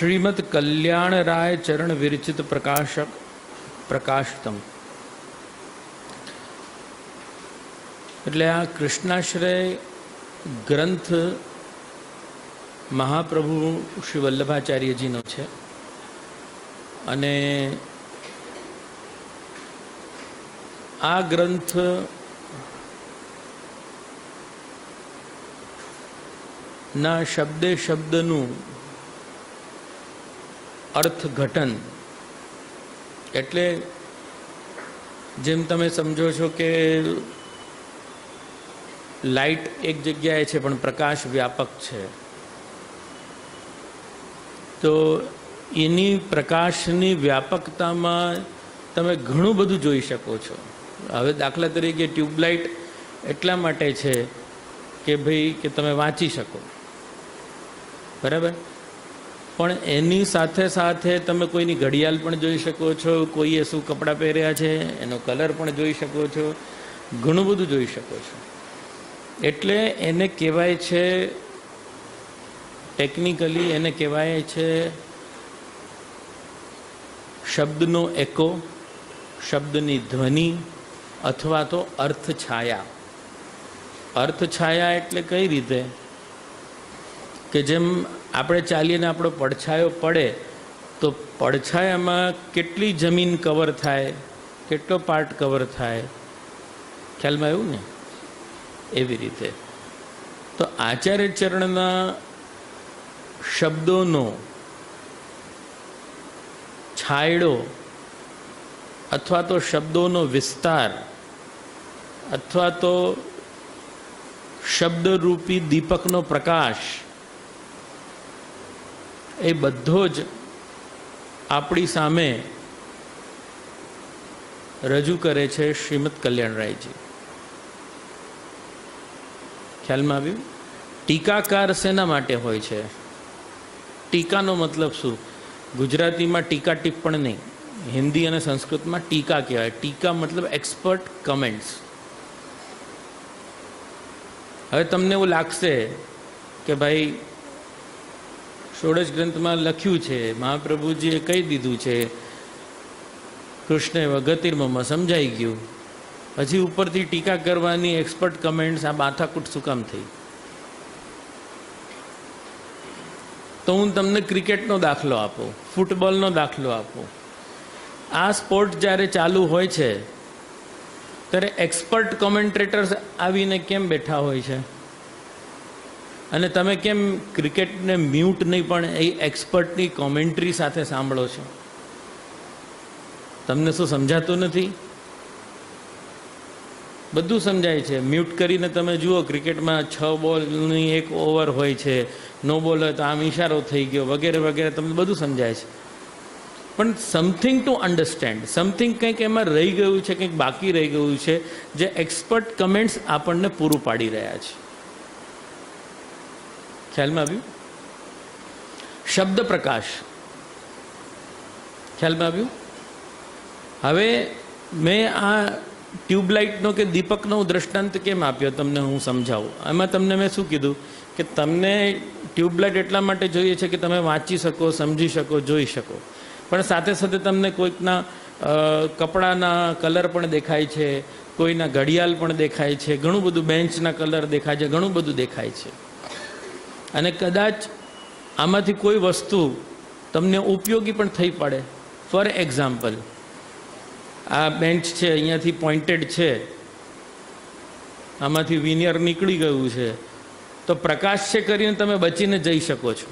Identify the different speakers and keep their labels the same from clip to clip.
Speaker 1: श्रीमद कल्याण राय चरण विरचित प्रकाशक प्रकाशतम એટલે આ કૃષ્ણાશ્રય ગ્રંથ મહાપ્રભુ શ્રી વલ્લભાચાર્યજીનો છે અને આ ગ્રંથ ના શબ્દે શબ્દનું અર્થઘટન એટલે જેમ તમે સમજો છો કે લાઇટ એક જગ્યાએ છે પણ પ્રકાશ વ્યાપક છે, તો એની પ્રકાશની વ્યાપકતામાં તમે ઘણું બધું જોઈ શકો છો. હવે દાખલા તરીકે ટ્યુબલાઇટ એટલા માટે છે કે ભાઈ કે તમે વાંચી શકો, બરાબર, પણ એની સાથે સાથે તમે કોઈની ઘડિયાળ પણ જોઈ શકો છો, કોઈએ શું કપડાં પહેર્યા છે એનો કલર પણ જોઈ શકો છો, ઘણું બધું જોઈ શકો છો. એટલે એને કહેવાય છે, ટેકનિકલી એને કહેવાય છે શબ્દનો એકો, શબ્દની ધ્વનિ અથવા તો અર્થછાયા. અર્થછાયા એટલે કઈ રીતે કે જેમ આપણે ચાલીએ ને આપણો પડછાયો પડે તો પડછાયામાં કેટલી જમીન કવર થાય, કેટલો પાર્ટ કવર થાય, ખ્યાલમાં આવ્યું ને? એવી રીતે તો આચાર્ય ચરણના શબ્દોનો છાંયડો અથવા તો શબ્દોનો વિસ્તાર અથવા તો શબ્દરૂપી દીપકનો પ્રકાશ એ બધો જ આપણી સામે રજૂ કરે છે શ્રીમદ કલ્યાણરાયજી. ખ્યાલમાં આવ્યું? ટીકાકાર શેના માટે હોય છે? ટીકાનો મતલબ શું? ગુજરાતીમાં ટીકા ટિપ્પણ નહીં, હિન્દી અને સંસ્કૃતમાં ટીકા કહેવાય. ટીકા મતલબ એક્સપર્ટ કમેન્ટ્સ. હવે તમને એવું લાગશે કે ભાઈ ષોડશ ગ્રંથમાં લખ્યું છે, મહાપ્રભુજીએ કહી દીધું છે, કૃષ્ણ વગતિર્મમાં સમજાઈ ગયું, પછી ઉપરથી ટીકા કરવાની એક્સપર્ટ કમેન્ટ્સ, આ માથાકૂટ શું કામ થઈ? તો હું તમને ક્રિકેટનો દાખલો આપું, ફૂટબોલનો દાખલો આપું. આ સ્પોર્ટ જ્યારે ચાલુ હોય છે ત્યારે એક્સપર્ટ કોમેન્ટ્રેટર્સ આવીને કેમ બેઠા હોય છે અને તમે કેમ ક્રિકેટને મ્યુટ નહીં પણ એ એક્સપર્ટની કોમેન્ટ્રી સાથે સાંભળો છો? તમને શું સમજાતું નથી? બધું સમજાય છે. મ્યુટ કરીને તમે જુઓ, ક્રિકેટમાં 6 બોલની 1 ઓવર હોય છે, નો બોલ હોય તો આમ ઇશારો થઈ ગયો વગેરે વગેરે, તમને બધું સમજાય છે. પણ સમથિંગ ટુ અન્ડરસ્ટેન્ડ, સમથિંગ કંઈક એમાં રહી ગયું છે, કંઈક બાકી રહી ગયું છે જે એક્સપર્ટ કમેન્ટ્સ આપણને પૂરું પાડી રહ્યા છે. ખ્યાલમાં આવ્યું? શબ્દ પ્રકાશ, ખ્યાલમાં આવ્યું? હવે મેં આ ટ્યુબલાઇટનો કે દીપકનો દ્રષ્ટાંત કેમ આપ્યો તમને હું સમજાવું. એમાં તમને મેં શું કીધું કે તમને ટ્યુબલાઇટ એટલા માટે જોઈએ છે કે તમે વાંચી શકો, સમજી શકો, જોઈ શકો, પણ સાથે સાથે તમને કોઈકના કપડાના કલર પણ દેખાય છે, કોઈના ઘડિયાળ પણ દેખાય છે, ઘણું બધું, બેન્ચના કલર દેખાય છે, ઘણું બધું દેખાય છે. અને કદાચ આમાંથી કોઈ વસ્તુ તમને ઉપયોગી પણ થઈ પડે. ફોર એક્ઝામ્પલ, આ બેન્ચ છે, અહીંયાથી પોઇન્ટેડ છે, આમાંથી વિનિયર નીકળી ગયું છે, તો પ્રકાશ છે કરીને તમે બચીને જઈ શકો છો.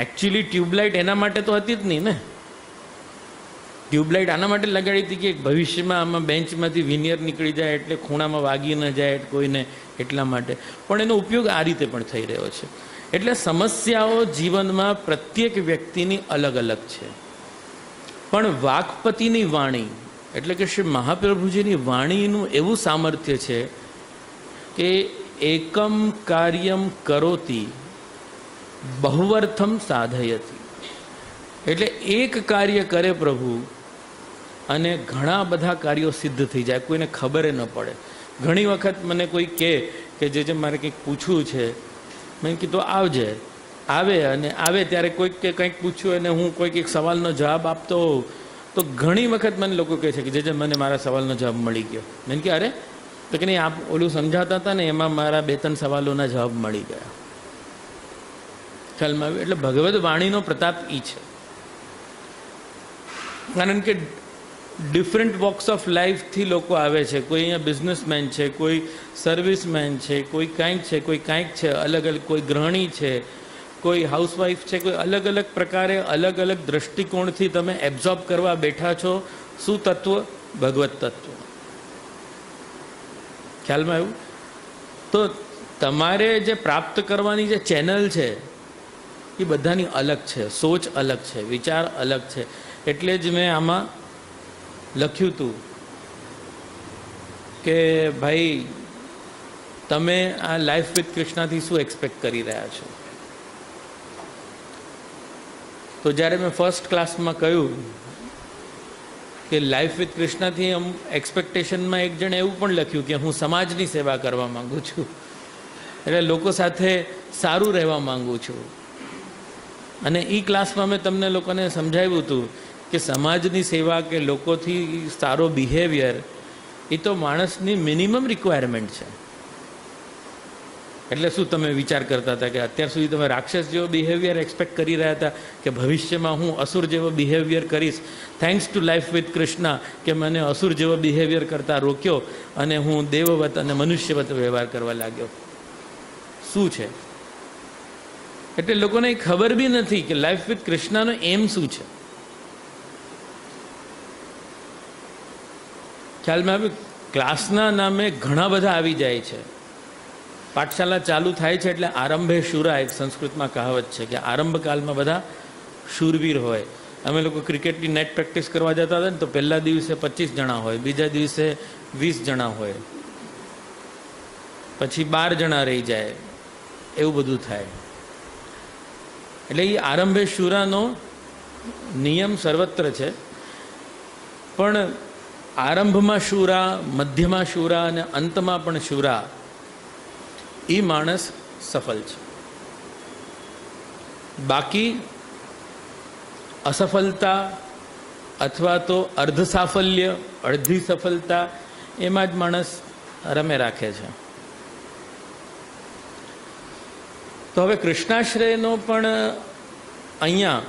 Speaker 1: એકચ્યુઅલી ટ્યુબલાઇટ એના માટે તો હતી જ નહીં ને. ટ્યુબલાઇટ આના માટે લગાડી હતી કે ભવિષ્યમાં આમાં બેન્ચમાંથી વિનિયર નીકળી જાય એટલે ખૂણામાં વાગી ન જાય કોઈને, એટલા માટે. પણ એનો ઉપયોગ આ રીતે પણ થઈ રહ્યો છે. એટલે સમસ્યાઓ જીવનમાં પ્રત્યેક વ્યક્તિની અલગ અલગ છે, પણ વાકપતિની વાણી એટલે કે શ્રી મહાપ્રભુજીની વાણીનું એવું સામર્થ્ય છે કે એકમ કાર્યમ કરોતી બહુવર્થમ સાધયતી. એટલે એક કાર્ય કરે પ્રભુ અને ઘણા બધા કાર્યો સિદ્ધ થઈ જાય, કોઈને ખબર ન પડે. ઘણી વખત મને કોઈ કહે કે જે મારે કંઈક પૂછવું છે, મેં કીધું આવજે, આવે અને આવે ત્યારે કોઈક કે કંઈક પૂછ્યું અને હું કોઈક એક સવાલનો જવાબ આપતો હોઉં તો ઘણી વખત મને લોકો કહે છે કે જે મને મારા સવાલનો જવાબ મળી ગયો. મેં કે અરે તો કે નહીં, આપ ઓલું સમજાતા હતા ને એમાં મારા 2-3 સવાલોના જવાબ મળી ગયા. ખ્યાલમાં આવ્યું? એટલે ભગવદ્ વાણીનો પ્રતાપ એ છે. કારણ કે ડિફરન્ટ વોક્સ ઓફ લાઈફથી લોકો આવે છે. કોઈ અહીંયા બિઝનેસમેન છે, કોઈ સર્વિસમેન છે, કોઈ કાંઈક છે, કોઈ કાંઈક છે, અલગ અલગ, કોઈ ગૃહિણી છે, કોઈ હાઉસવાઈફ છે, કોઈ અલગ અલગ પ્રકારે અલગ અલગ દ્રષ્ટિકોણથી તમે એબ્ઝોર્બ કરવા બેઠા છો. શું તત્વ? ભગવત તત્વ. ખ્યાલમાં આવ્યું? તો તમારે જે પ્રાપ્ત કરવાની જે ચેનલ છે એ બધાની અલગ છે, સોચ અલગ છે, વિચાર અલગ છે. એટલે જ મેં આમાં લખ્યું હતું કે ભાઈ તમે આ લાઈફ વિથ કૃષ્ણથી શું એક્સપેક્ટ કરી રહ્યા છો. તો જ્યારે મેં ફર્સ્ટ ક્લાસમાં કહ્યું કે લાઈફ વિથ કૃષ્ણથી એક્સપેક્ટેશનમાં એક જણે એવું પણ લખ્યું કે હું સમાજની સેવા કરવા માગું છું, એટલે લોકો સાથે સારું રહેવા માગું છું. અને એ ક્લાસમાં મેં તમને લોકોને સમજાવ્યું હતું કે સમાજની સેવા કે લોકોથી સારો બિહેવિયર એ તો માણસની મિનિમમ રિક્વાયરમેન્ટ છે. એટલે શું તમે વિચાર કરતા હતા કે અત્યાર સુધી તમે રાક્ષસ જેવો બિહેવિયર એક્સપેક્ટ કરી રહ્યા હતા કે ભવિષ્યમાં હું અસુર જેવો બિહેવિયર કરીશ? Thanks to life with Krishna કે મને અસુર જેવો બિહેવિયર કરતા રોક્યો અને હું દેવવત અને મનુષ્યવત વ્યવહાર કરવા લાગ્યો. શું છે? એટલે લોકોને ખબર બી નથી કે લાઈફ વિથ કૃષ્ણનો એમ શું છે. ખ્યાલમાં આવ્યું? ક્લાસના નામે ઘણા બધા આવી જાય છે. પાઠશાલા ચાલુ થાય છે એટલે આરંભે શુરા, એક સંસ્કૃતમાં કહાવત છે કે આરંભકાલમાં બધા શૂરવીર હોય. અમે લોકો ક્રિકેટની નેટ પ્રેક્ટિસ કરવા જતા હતા ને તો પહેલા દિવસે 25 જણા હોય, બીજા દિવસે 20 જણા હોય, પછી 12 જણા રહી જાય, એવું બધું થાય. એટલે એ આરંભે શુરાનો નિયમ સર્વત્ર છે. પણ આરંભમાં શુરા, મધ્યમાં શુરા અને અંતમાં પણ શુરા, એ માણસ સફળ છે. બાકી અસફળતા અથવા તો અર્ધ સાફલ્ય, અડધી સફળતા, એમાં જ માણસ રમે રાખે છે. તો હવે કૃષ્ણાશ્રયનો પણ અહીંયા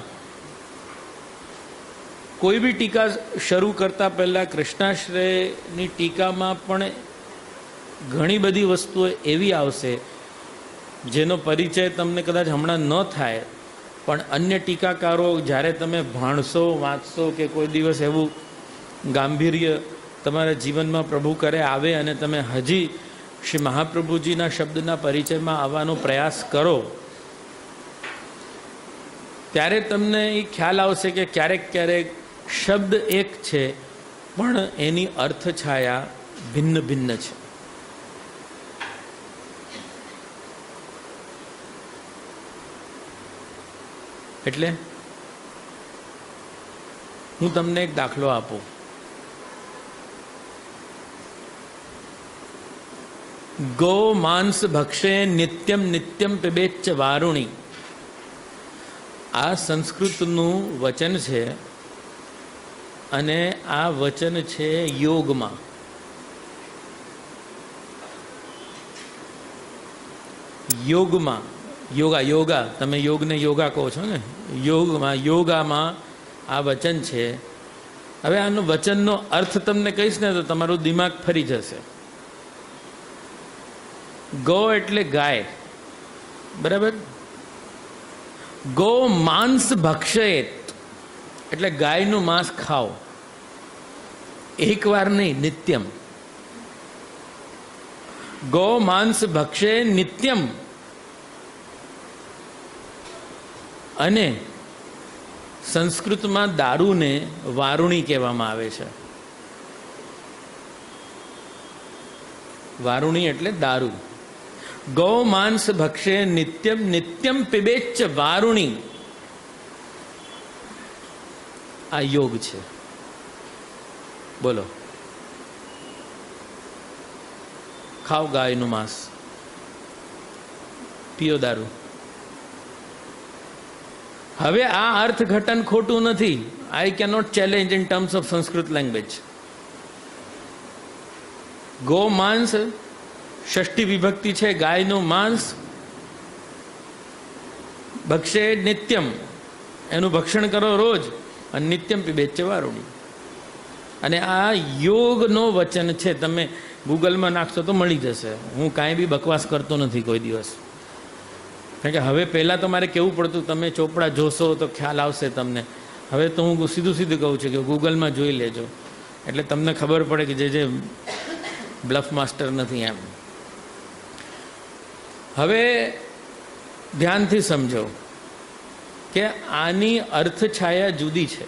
Speaker 1: કોઈ બી ટીકા શરૂ કરતા પહેલાં કૃષ્ણાશ્રયની ટીકામાં પણ ઘણી બધી વસ્તુઓ એવી આવશે જેનો પરિચય તમને કદાચ હમણાં ન થાય, પણ અન્ય ટીકાકારો જ્યારે તમે ભાણશો, વાંચશો કે કોઈ દિવસ એવું ગાંભીર્ય તમારા જીવનમાં પ્રભુ કરે આવે અને તમે હજી શ્રી મહાપ્રભુજીના શબ્દના પરિચયમાં આવવાનો પ્રયાસ કરો, ત્યારે તમને એ ખ્યાલ આવશે કે ક્યારેક ક્યારેક શબ્દ એક છે પણ એની અર્થ છાયા ભિન્ન ભિન્ન છે. એટલે હું તમને એક દાખલો આપું. ગો માંસ ભક્ષે નિત્યમ નિત્યમ પિબેચ્ચ વારુણી. આ સંસ્કૃતનું વચન છે અને આ વચન છે યોગમાં. યોગમાં, યોગા, તમે યોગને યોગા કહો છો ને, યોગામાં આ વચન છે. હવે આનો વચનનો અર્થ તમને કહીશ ને તો તમારું દિમાગ ફરી જશે. ગો એટલે ગાય, બરાબર? ગો માંસ ભક્ષેત એટલે ગાયનું માંસ ખાઓ. એકવાર નહીં, નિત્યમ. ગો માંસ ભક્ષે નિત્યમ. અને સંસ્કૃતમાં દારૂને વારુણી કહેવામાં આવે છે. વારુણી એટલે દારૂ. ગૌ માંસ ભક્ષે નિત્યમ નિત્યમ પિબેચ્ચ વારુણી. આ યોગ છે. બોલો, ખાઓ ગાયનું માંસ, પીઓ દારૂ. હવે આ અર્થઘટન ખોટું નથી. I cannot challenge in terms of Sanskrit language. ગો માંસ ષષ્ઠી વિભક્તિ છે, ગાયનું માંસ ભક્ષે નિત્યમ, એનું ભક્ષણ કરો રોજ, અને નિત્યમ પીબેચ્ચ વારુણી. અને આ યોગનો વચન છે. તમે ગૂગલમાં નાખશો તો મળી જશે. હું કાંઈ બી બકવાસ કરતો નથી કોઈ દિવસ. કારણ કે હવે પહેલાં તો મારે કહેવું પડતું, તમે ચોપડા જોશો તો ખ્યાલ આવશે તમને. હવે તો હું સીધું કહું છું કે ગૂગલમાં જોઈ લેજો, એટલે તમને ખબર પડે કે જે બ્લફ માસ્ટર નથી એમ. હવે ધ્યાનથી સમજો કે આની અર્થછાયા જુદી છે.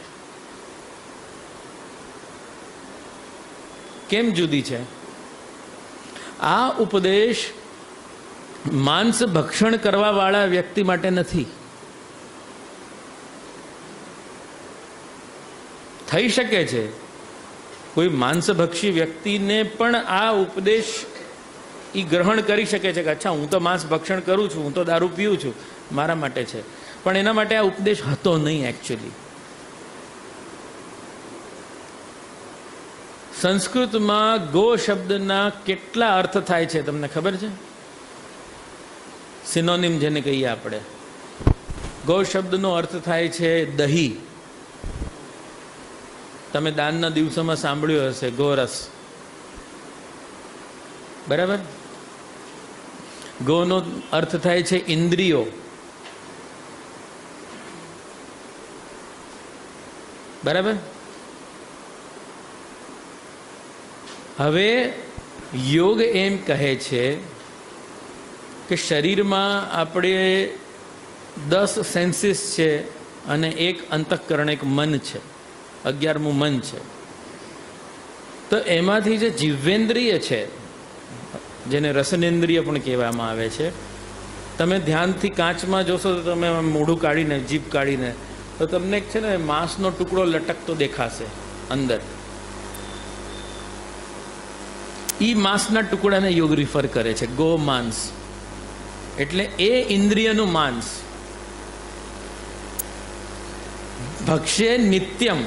Speaker 1: કેમ જુદી છે? આ ઉપદેશ માંસ ભક્ષણ કરવા વાળા વ્યક્તિ માટે નથી. થઈ શકે છે કોઈ માંસભક્ષી વ્યક્તિને પણ આ ઉપદેશ એ ગ્રહણ કરી શકે છે કે અચ્છા હું તો માંસ ભક્ષણ કરું છું, હું તો દારૂ પીઉં છું, મારા માટે છે. પણ એના માટે આ ઉપદેશ હતો નહીં. એકચ્યુઅલી સંસ્કૃતમાં ગો શબ્દના કેટલા અર્થ થાય છે તમને ખબર છે? સિનોનિમ જેને કહીએ આપણે. ગો શબ્દનો અર્થ થાય છે દહીં. તમે દાનના દિવસોમાં સાંભળ્યું હશે ગોરસ, બરાબર? ગોનો અર્થ થાય છે ઇન્દ્રિયો, બરાબર? હવે યોગ એમ કહે છે કે શરીરમાં આપણે 10 સેન્સીસ છે અને એક અંતઃકરણ, એક મન છે, 11મું મન છે. તો એમાંથી જે જીવેન્દ્રિય છે, જેને રસનેન્દ્રિય પણ કહેવામાં આવે છે, તમે ધ્યાનથી કાચમાં જોશો તો તમે મોઢું કાઢીને, જીભ કાઢીને, તો તમને છે ને માંસનો ટુકડો લટકતો દેખાશે અંદર. એ માંસના ટુકડાને યોગ રિફર કરે છે, ગો માંસ. એટલે એ ઇન્દ્રિયનું માંસ. ભક્ષ્ય નિત્યમ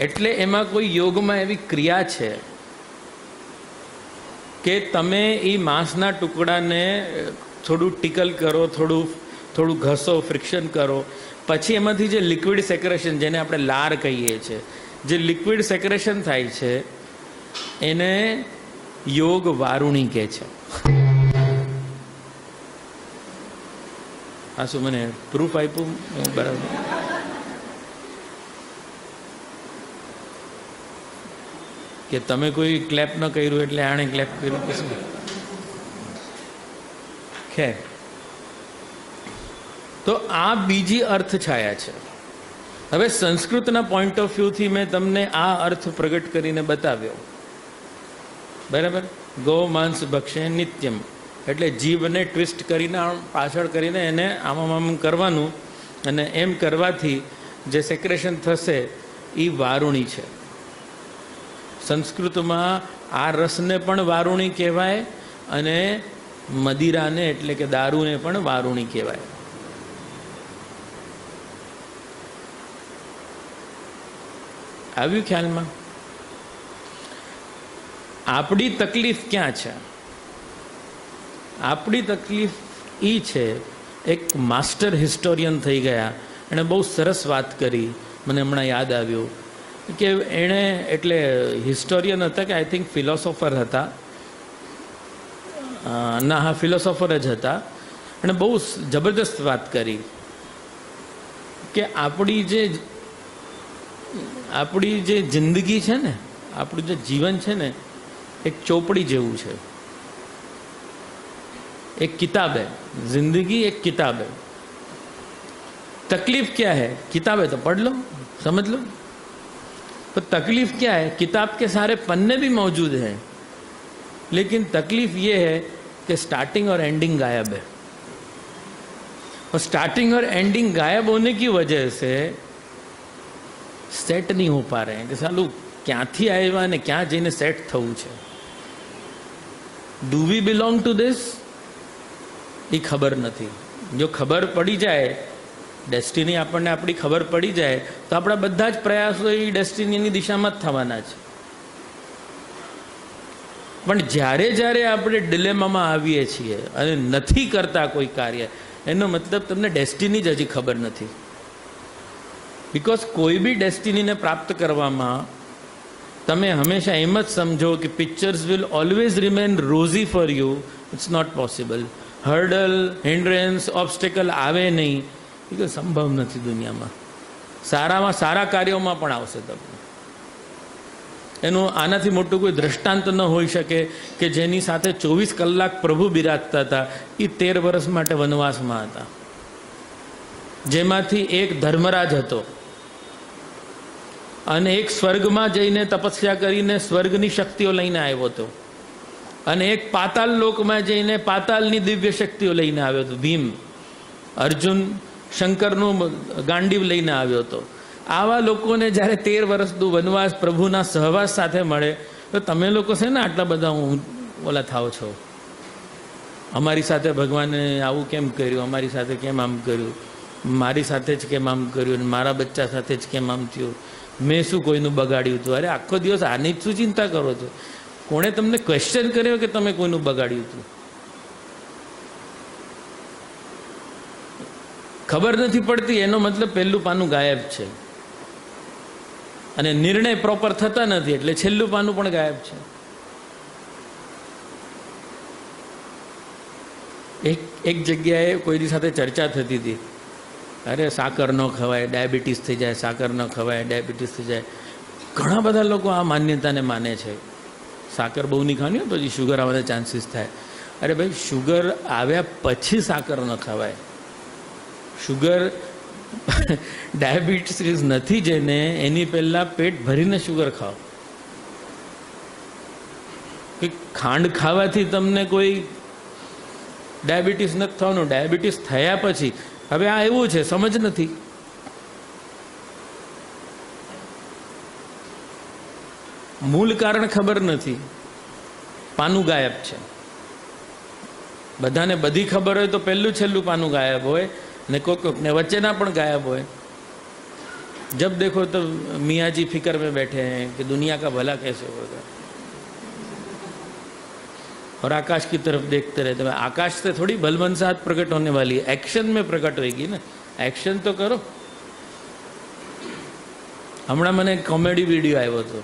Speaker 1: એટલે એમાં કોઈ યોગમાં એવી ક્રિયા છે કે તમે એ માંસના ટુકડાને થોડું ટિકલ કરો, થોડું ઘસો, ફ્રિક્શન કરો, પછી એમાંથી જે લિક્વિડ સેક્રેશન, જેને આપણે લાર કહીએ છીએ, જે લિક્વિડ સેક્રેશન થાય છે એને યોગ વારુણી કહે છે. આ શું મને પ્રૂફ આપ્યું? બરાબર. કે તમે કોઈ ક્લેપ ન કર્યું એટલે આણે ક્લેપ કર્યું કે શું? ખેર, તો આ બીજી અર્થ છાયા છે. હવે સંસ્કૃતના પોઈન્ટ ઓફ વ્યૂથી મેં તમને આ અર્થ પ્રગટ કરીને બતાવ્યો, બરાબર? ગો માંસ ભક્ષે નિત્યમ એટલે જીભને ટ્વિસ્ટ કરીને પાછળ કરીને એને આમ કરવાનું, અને એમ કરવાથી જે સેક્રેશન થશે એ વારુણી છે. સંસ્કૃતમાં આ રસને પણ વારુણી કહેવાય અને મદિરાને એટલે કે દારૂને પણ વારુણી કહેવાય. આવ્યું ખ્યાલમાં? આપણી તકલીફ ક્યાં છે? આપણી તકલીફ એ છે, એક માસ્ટર હિસ્ટોરિયન થઈ ગયા, એણે બહુ સરસ વાત કરી, મને હમણાં યાદ આવ્યું કે એણે, એટલે હિસ્ટોરિયન હતા કે આઈ થિંક ફિલોસોફર હતા, ના હા ફિલોસોફર જ હતા. એણે બહુ જબરદસ્ત વાત કરી કે આપણી જે જિંદગી છે ને, આપણું જે જીવન છે ને, एक चौपड़ी जेवू है, एक किताब है. जिंदगी एक किताब है. तकलीफ क्या है? किताब है तो पढ़ लो, समझ लो. तो तकलीफ क्या है? किताब के सारे पन्ने भी मौजूद हैं, लेकिन तकलीफ ये है कि स्टार्टिंग और एंडिंग गायब है. और स्टार्टिंग और एंडिंग गायब होने की वजह से सेट नहीं हो पा रहे हैं कि सालू क्यांथी आव्या ने क्या जईने सेट थवुं छे. Do we belong to this? ये खबर नहीं. जो खबर पड़ी जाए ડેસ્ટિની આપણને આપણી ખબર પડી જાય તો આપણા બધા જ પ્રયાસો એ ડેસ્ટિનીની દિશામાં જ થવાના છે. પણ જ્યારે જ્યારે આપણે ડિલેમામાં આવીએ છીએ અને નથી કરતા કોઈ કાર્ય, એનો મતલબ તમને ડેસ્ટિની જ હજી ખબર નથી. બિકોઝ કોઈ બી ડેસ્ટિનીને પ્રાપ્ત કરવામાં તમે હંમેશા એમ જ સમજો કે pictures will always remain rosy for you. It's not possible. Hurdle, hindrance, obstacle આવે નહીં એ તો સંભવ નથી દુનિયામાં. સારામાં સારા કાર્યોમાં પણ આવશે તમને. એનું આનાથી મોટું કોઈ દ્રષ્ટાંત ન હોઈ શકે કે જેની સાથે 24 કલાક પ્રભુ બિરાજતા હતા, એ 13 વર્ષ માટે વનવાસમાં હતા, જેમાંથી એક ધર્મરાજ હતો અને એક સ્વર્ગમાં જઈને તપસ્યા કરીને સ્વર્ગની શક્તિઓ લઈને આવ્યો હતો, અને એક પાતાલ લોકમાં જઈને પાતાલની દિવ્ય શક્તિઓ લઈને આવ્યો હતો. ભીમ, અર્જુન શંકરનું ગાંડીવ લઈને આવ્યો હતો. આવા લોકોને જ્યારે 13 વર્ષનું વનવાસ પ્રભુના સહવાસ સાથે મળે તો તમે લોકો છે ને આટલા બધા ઓલા થાવ છો, અમારી સાથે ભગવાને આવું કેમ કર્યું, અમારી સાથે કેમ આમ કર્યું, મારી સાથે જ કેમ આમ કર્યું, મારા બચ્ચા સાથે જ કેમ આમ થયું, મેં શું કોઈનું બગાડ્યું હતું. અરે આખો દિવસ આની જ શું ચિંતા કરો છો? કોણે તમને ક્વેશ્ચન કર્યો કે તમે કોઈનું બગાડ્યું હતું? ખબર નથી પડતી એનો મતલબ પહેલું પાનું ગાયબ છે, અને નિર્ણય પ્રોપર થતા નથી એટલે છેલ્લું પાનું પણ ગાયબ છે. એક જગ્યાએ કોઈની સાથે ચર્ચા થતી હતી, અરે સાકર ન ખવાય, ડાયાબિટીસ થઈ જાય, સાકર ન ખવાય, ડાયાબિટીસ થઈ જાય. ઘણા બધા લોકો આ માન્યતાને માને છે, સાકર બહુ નહીં ખાવાની પછી શુગર આવવાના ચાન્સીસ થાય. અરે ભાઈ, શુગર આવ્યા પછી સાકર ન ખવાય. શુગર ડાયાબિટીસ નથી જેને, એની પહેલાં પેટ ભરીને શુગર ખાઓ. કે ખાંડ ખાવાથી તમને કોઈ ડાયાબિટીસ નથી થવાનું, ડાયાબિટીસ થયા પછી. હવે આ એવું છે, સમજ નથી. મૂળ કારણ ખબર નથી, પાનું ગાયબ છે. બધાને બધી ખબર હોય તો પહેલું છેલ્લું પાનું ગાયબ હોય, ને કોઈકને વચ્ચેના પણ ગાયબ હોય. जब देखो तो मियाँ जी फिक्र में बैठे हैं कि दुनिया का भला कैसे होगा, और आकाश की तरफ देखते रहते हैं. आकाश से थोड़ी भलमनसाहट प्रकट होने वाली है, एक्शन में प्रकट होगी ना. एक्शन तो करो. હમણાં મને કોમેડી વિડીયો આવ્યો હતો,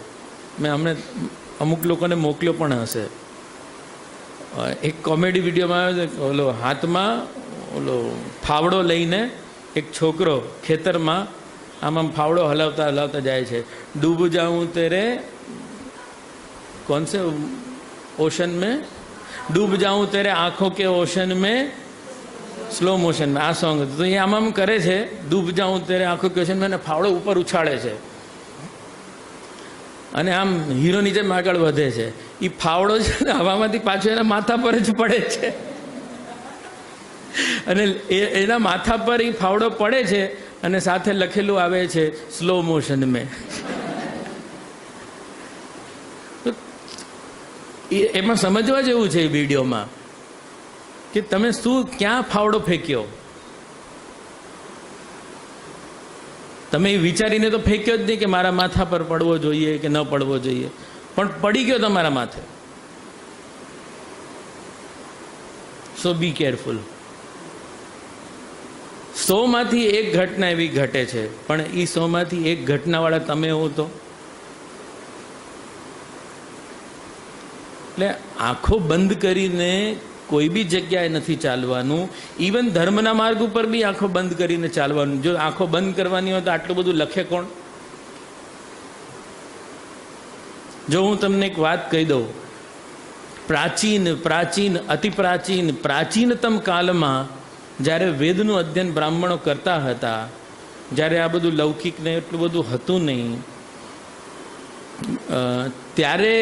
Speaker 1: મેં હમણે અમુક લોકોને મોકલ્યો પણ હશે. એક કોમેડી વિડીયોમાં આવ્યો છે, ઓલો હાથમાં ઓલો ફાવડો લઈને એક છોકરો ખેતરમાં આમ ફાવડો હલાવતા હલાવતા જાય છે. ડૂબ જાઉં તેરે कौन से ओशन में, डूब जाऊं तेरे आंखों के ओशन में, स्लो मोशन में. आ सॉन्ग तो ये आम करे छे, डूब जाऊं तेरे आंखों के ओशन में, ने फावड़ो ऊपर उछाड़े छे અને આમ હીરોની જેમ આગળ વધે છે. એ ફાવડો છે ને હવામાંથી પાછો એના માથા પર જ પડે છે, અને એના માથા પર એ ફાવડો પડે છે અને સાથે લખેલું આવે છે સ્લો મોશન મેં. એમાં સમજવા જેવું છે એ વિડીયોમાં કે તમે શું ક્યાં ફાવડો ફેંક્યો. તમે એ વિચારીને તો ફેંક્યો જ નહીં કે મારા માથા પર પડવો જોઈએ કે ન પડવો જોઈએ, પણ પડી ગયો તમારા માથે. સો બી કેરફુલ. 100માંથી એક ઘટના એવી ઘટે છે, પણ એ 100માંથી એક ઘટનાવાળા તમે હો તો. એટલે આંખો બંધ કરીને કોઈ બી જગ્યાએ નથી ચાલવાનું. ઇવન ધર્મના માર્ગ ઉપર બી આંખો બંધ કરીને ચાલવાનું. જો આંખો બંધ કરવાની હોય તો આટલું બધું લખે કોણ? જો હું તમને એક વાત કહી દઉં, પ્રાચીન પ્રાચીન અતિ પ્રાચીન પ્રાચીનતમ કાલમાં જ્યારે વેદનું અધ્યયન બ્રાહ્મણો કરતા હતા, જ્યારે આ બધું લૌકિકને એટલું બધું હતું નહીં, ત્યારે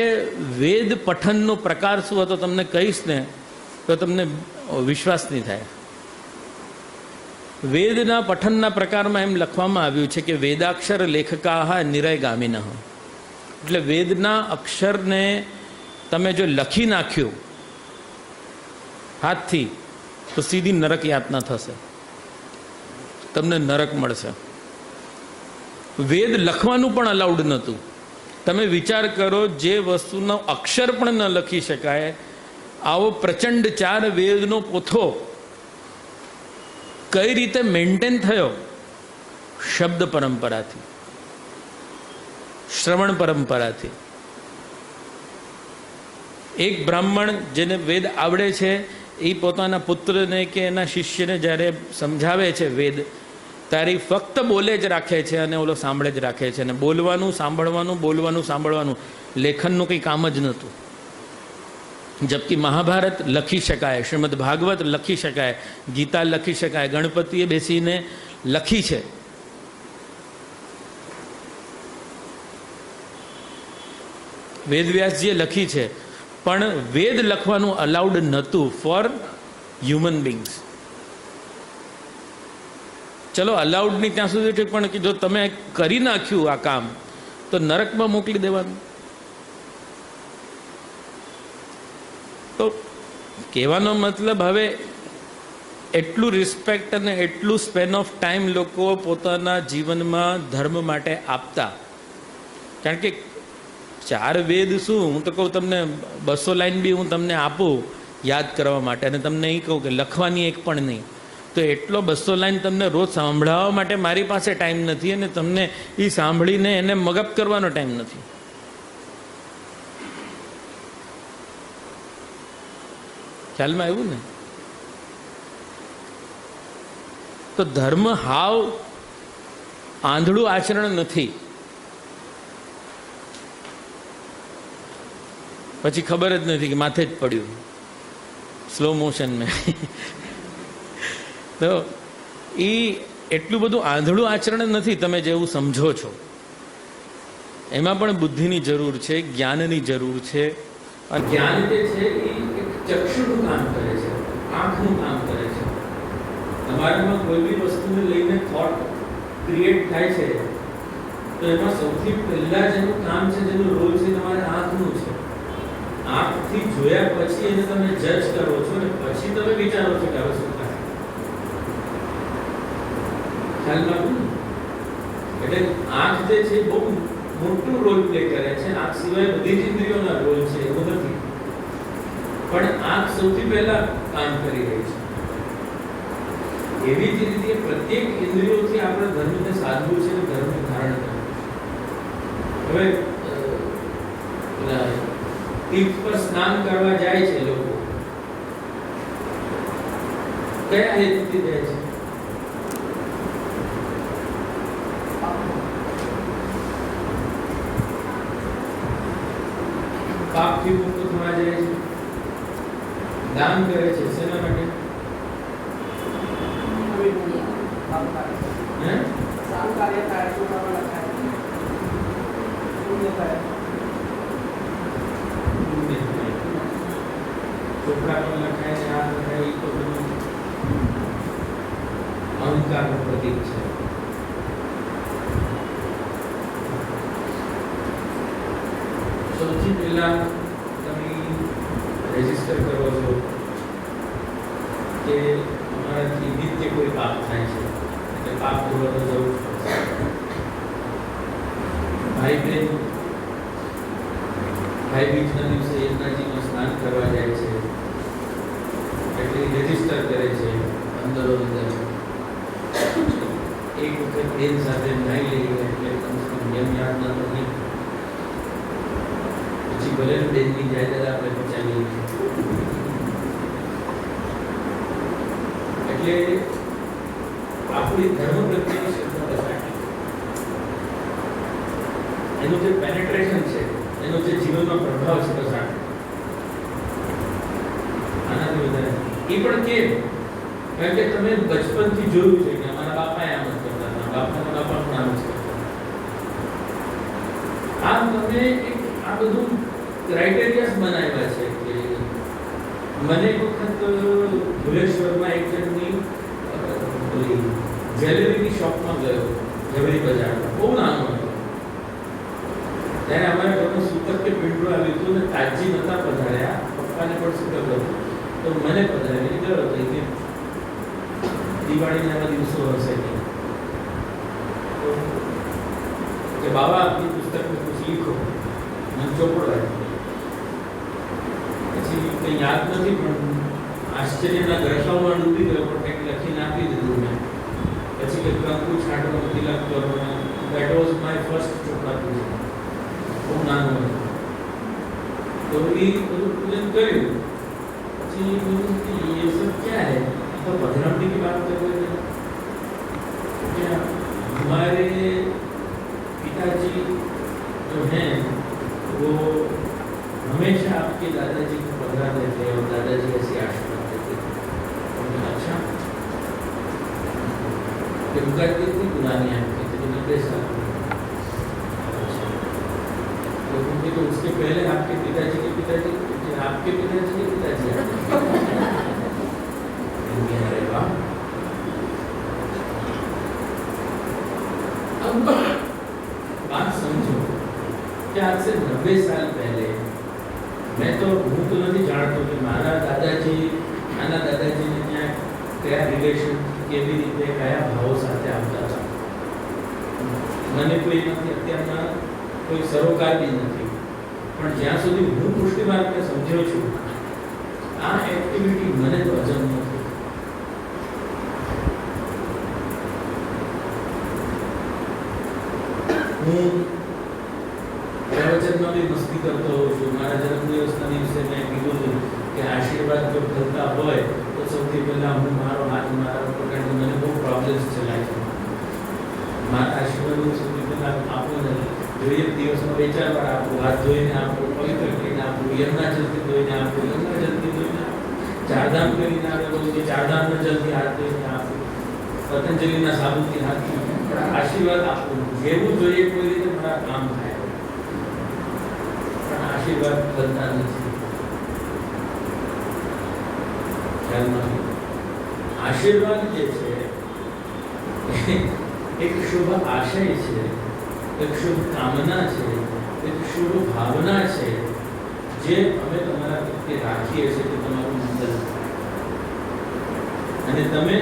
Speaker 1: વેદ પઠનનો પ્રકાર શું હતો તમને કહીશ ને તો તમને વિશ્વાસ નહીં થાય. વેદના પઠનના પ્રકારમાં એમ લખવામાં આવ્યું છે કે વેદાક્ષર લેખકાહ નિરયગામિનઃ. એટલે વેદના અક્ષરને તમે જો લખી નાખ્યું હાથથી તો સીધી નરક યાતના થશે. તમને નરક મળશે. વેદ લખવાનું પણ અલાઉડ નહોતું. તમે વિચાર કરો, જે વસ્તુનો અક્ષર પણ ન લખી શકાય, આવો પ્રચંડ 4 વેદનો પોથો કઈ રીતે મેન્ટેન થયો? શબ્દ પરંપરાથી, શ્રવણ પરંપરાથી. એક બ્રાહ્મણ જેને વેદ આવડે છે, એ પોતાના પુત્રને કે એના શિષ્યને જ્યારે સમજાવે છે વેદ, તારી ફક્ત બોલે જ રાખે છે અને ઓલો સાંભળે જ રાખે છે. અને બોલવાનું સાંભળવાનું, બોલવાનું સાંભળવાનું, લેખનનું કંઈ કામ જ નહોતું. જબકી મહાભારત લખી શકાય, શ્રીમદ ભાગવત લખી શકાય, ગીતા લખી શકાય, ગણપતિએ બેસીને લખી છે. વેદવ્યાસજીએ લખી છે, પણ વેદ લખવાનું અલાઉડ નહોતું ફોર હ્યુમન બિંગ્સ. ચલો અલાઉડ નહીં ત્યાં સુધી ઠીક, પણ જો તમે કરી નાખ્યું આ કામ તો નરકમાં મોકલી દેવાનું. તો કહેવાનો મતલબ, હવે એટલું રિસ્પેક્ટ અને એટલું સ્પેન ઓફ ટાઈમ લોકો પોતાના જીવનમાં ધર્મ માટે આપતા. કારણ કે 4 વેદ શું, હું તો કહું તમને 200 લાઈન બી હું તમને આપું યાદ કરવા માટે, અને તમને એ કહું કે લખવાની એક પણ નહીં, તો એટલો 200 લાઈન તમને રોજ સાંભળવા માટે મારી પાસે ટાઈમ નથી, અને તમને એ સાંભળીને એને મગપ કરવાનો ટાઈમ નથી. ખ્યાલમાં આવ્યું ને? તો ધર્મ હાવ આંધળું આચરણ નથી. પછી ખબર જ નથી કે માથે જ પડ્યું સ્લો મોશન મેં. તો એ એટલું બધું આંધળું આચરણ નથી તમે જેવું સમજો છો. એમાં પણ બુદ્ધિની જરૂર છે, જ્ઞાનની જરૂર છે. અને જ્ઞાન જે છે એ એક ચક્ષુનું કામ કરે છે, આંખનું કામ કરે છે. તમારામાં કોઈ બી વસ્તુને લઈને થોટ ક્રિએટ થાય છે, તો એમાં સૌથી પહેલા જેનું કામ છે, જેનું રોલ છે, તમારા આંખનું છે. આંખથી જોયા પછી એને તમે જજ કરો છો, ને પછી તમે વિચારો છો કે હવે શું થાય. ખ્યાલમાં? એટલે આંખ જે છે બહુ મોટું રોલ પ્લે કરે છે. આંખ સિવાય બધી જ ઇન્દ્રિયોના રોલ છે એવું નથી, પણ આંખ સૌથી પહેલા કામ કરી રહી છે. એવી જ રીતે પ્રત્યેક ઇન્દ્રિયોથી આપણે ધર્મને સાધવું છે, ધર્મને ધારણ કરવું છે. હવે તીર્થ પર સ્નાન કરવા જાય છે લોકો, કયા હેતુથી જાય છે? પાપથી મુક્ત થવા જાય છે, દાન કરે છે. શેના માટે? ચોપડા પર લખાય છે, આ લખાય, તો અહંકારનું પ્રતીક છે. સૌથી પહેલા તમે રજીસ્ટર કરો છો કે અમારાથી નિત્ય કોઈ પાપ થાય છે, એટલે પાપ ધોવાનો જવું પડશે. ભાઈ બહેન ભાઈ બીજના દિવસે યમુનાજીમાં સ્નાન કરવા જાય છે, એટલે રજીસ્ટર કરે છે અંદરો અંદર. એક વખત બેન સાથે નાઈ લઈએ એટલે કમસે કમ નિયમ યાદ ન રહે. પછી ભલે બેનની જાયદાદ આપણે બચાવીએ. એટલે આપણી ધર્મ પ્રત્યેની શ્રદ્ધા બચાવી, એનું જે પેનેટ્રેશન છે, એનો જે જીવનમાં પ્રભાવ છે, બસ આનાથી વધારે. એ પણ કેમ? કારણ કે તમે બચપનથી જોયું છે કે અમારા બાપા આમ જ કરતા હતા, બાપા પણ આમ જ કરતા. આમ તમે આ બધું ક્રાઇટેરિયા બનાવ્યા છે. કે મને એક વખત ભુલેશ્વરમાં એક જણની જ્વેલરીની શોપમાં ગયો, જવરી બજારમાં, બહુ નાનો હતો. ત્યારે અમારા ઘરમાં સુતક કે પીંડું આવ્યું હતું ને તાજી નતા પધાર્યા, પપ્પાને પણ સુતક હતું, તો મને પધારી ગયો હતો. દિવાળીના એવા દિવસો હશે નહીં તો કે બાબા આપની પુસ્તક में कुछ लिखो मन ચોપડો પછી કંઈ યાદ નથી પણ આશ્ચર્યના ગ્રસાઓમાં ડૂબી ગયો પણ કંઈક લખીને આપી દીધું મેં પછી કે કંકુ છાંટો તિલક કરો દેટ વોઝ માય ફર્સ્ટ ચોપડા પૂજન બહુ નાનું હતું तो ये पूजन કર્યું પછી ये सब क्या है तो भद्रावती की बात कर रहे थे हमारे पिताजी जो हैं वो हमेशा आपके दादाजी को पधराते थे और दादाजी ऐसी आशीर्वाद देते थे अच्छा उनका कितनी पुरानी आपकी थी 90 साल तो उसके पहले आपके पिताजी के पिताजी आपके पिताजी के पिताजी अरे वाह अब बात समझो कि आज से 90 साल पहले मैं तो हूँ तो नहीं जानता कि मारा दादाजी आना दादाजी ने क्या क्या रिलेशन केवी रीते क्या भाव साथे આવતા હતા મને કોઈ નથી અત્યારના કોઈ સરોકાર બી નથી પણ જ્યાં સુધી હું પુષ્ટિ માર્ગને સમજ્યો છું આ એક્ટિવિટી મને તો અજમ નથી હું પ્રવચનમાં બી મસ્તી કરતો હોઉં છું મારા જન્મદિવસના દિવસે મેં કીધું હતું કે આશીર્વાદ જો ફલતા હોય તો સૌથી પહેલા હું મારો હાથ મારા ઉપર કારણ કે મને બહુ પ્રોબ્લેમ્સ છે લાઈફમાં મારા આશીર્વાદ હું સૌથી પહેલા આપું નથી જોઈએ દિવસમાં 2-4 વાર આપું હાથ ધોઈને આપું પવિત્ર કરીને આપું યમુના જલથી ધોઈને આપું યમુના જલથી ધોઈને આપું ચારધામ કરીને આવેલો કે ચારધામના જલથી હાથ ધોઈને આપું પતંજલિના સાબુથી હાથ ધોઈને પણ આશીર્વાદ આપું જેવું જોઈએ કોઈ રીતે મારા કામ થાય પણ આશીર્વાદ બનતા નથી ખ્યાલમાં આશીર્વાદ જે છે એક શુભ આશય છે एक शुभ कामना છે એક શુભ ભાવના છે જે અમે તમારા પ્રત્યે રાખીએ છીએ કે તમારું મંગલ અને તમે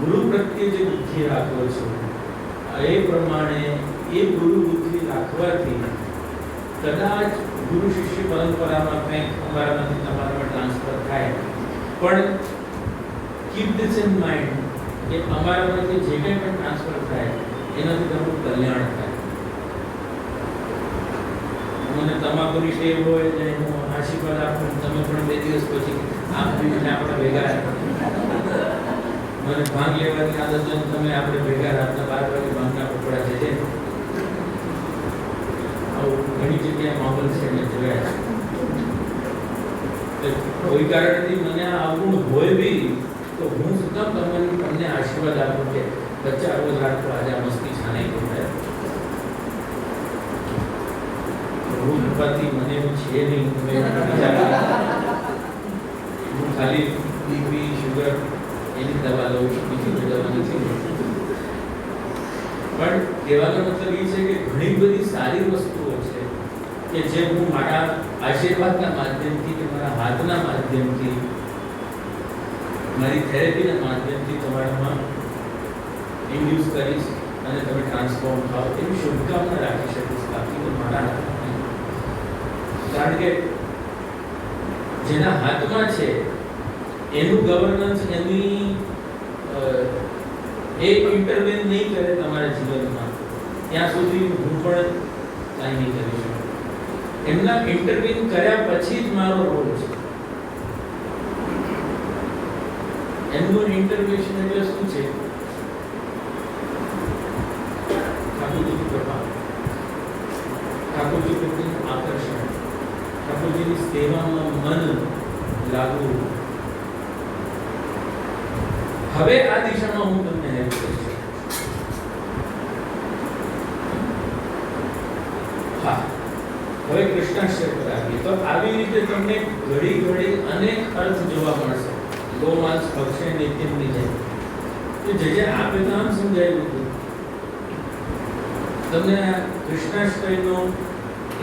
Speaker 1: ગુરુ પ્રત્યે જે બુદ્ધિ રાખો છો એ પ્રમાણે એ ગુરુ બુદ્ધિ રાખવાથી કદાચ ગુરુ શિષ્ય પરંપરામાં કંઈક અમારામાંથી તમારામાં ટ્રાન્સફર થાય પણ કીપ ધીસ ઇન માઇન્ડ કે અમારામાંથી જે કંઈ પણ ટ્રાન્સફર થાય એનાથી તમારું કલ્યાણ થાય મને તમાકુની ટેવ હોય ને હું આશીર્વાદ આપું તમે પણ 2 દિવસ પછી આપીને આપણે ભેગા મને ભાંગ લેવાની આદત હોય તમે આપણે ભેગા રાતના 12 વાગે ભાંગના પકોડા છે આવું ઘણી જગ્યાએ માહોલ છે મેં જોયા છે કોઈ કારણથી મને આ અવગુણ હોય બી તો હું શું કામ તમને આશીર્વાદ આપું કે बच्चा रोज रात को आजा मस्ती छाने को है रूम पति मने में छे नहीं मैं खाली बीपी शुगर એની દવા લઉં છું બીજી કોઈ દવા નથી પણ કહેવાનો મતલબ એ છે કે ઘણી બધી સારી વસ્તુઓ છે કે જે હું મારા આશીર્વાદના માધ્યમથી કે મારા હાથના માધ્યમથી મારી થેરેપીના માધ્યમથી તમારામાં ઇન્ડ્યુસ કરીશ અને તમે ટ્રાન્સફોર્મ થાઓ એવી શુભકામના રાખી શકીશ બાકી તો મારા કારણ કે જેના હાથમાં છે એનું ગવર્નન્સ એની એ ઇન્ટરવેન નહીં કરે તમારા જીવનમાં ત્યાં સુધી હું પણ કાંઈ નહીં કરી શકું એમના ઇન્ટરવેન કર્યા પછી જ મારો રોલ છે એમનું ઇન્ટરવેશન એટલે શું છે ઠાકોરજીની કૃપા ઠાકોરજી પ્રત્યેનું આકર્ષણ ઠાકોરજીની સેવામાં મન લાગવું હવે આ દિશામાં હું તમને હેલ્પ કરીશ હા હવે કૃષ્ણાષ્ટક પર આવીએ તો આવી રીતે તમને ઘડી ઘડી અનેક અર્થ જોવા મળશે ગોમાંસ ભક્ષે નિત્યમની જેમ તો જે આપે તો આમ સમજાયું હતું તમને કૃષ્ણાષ્ટકનો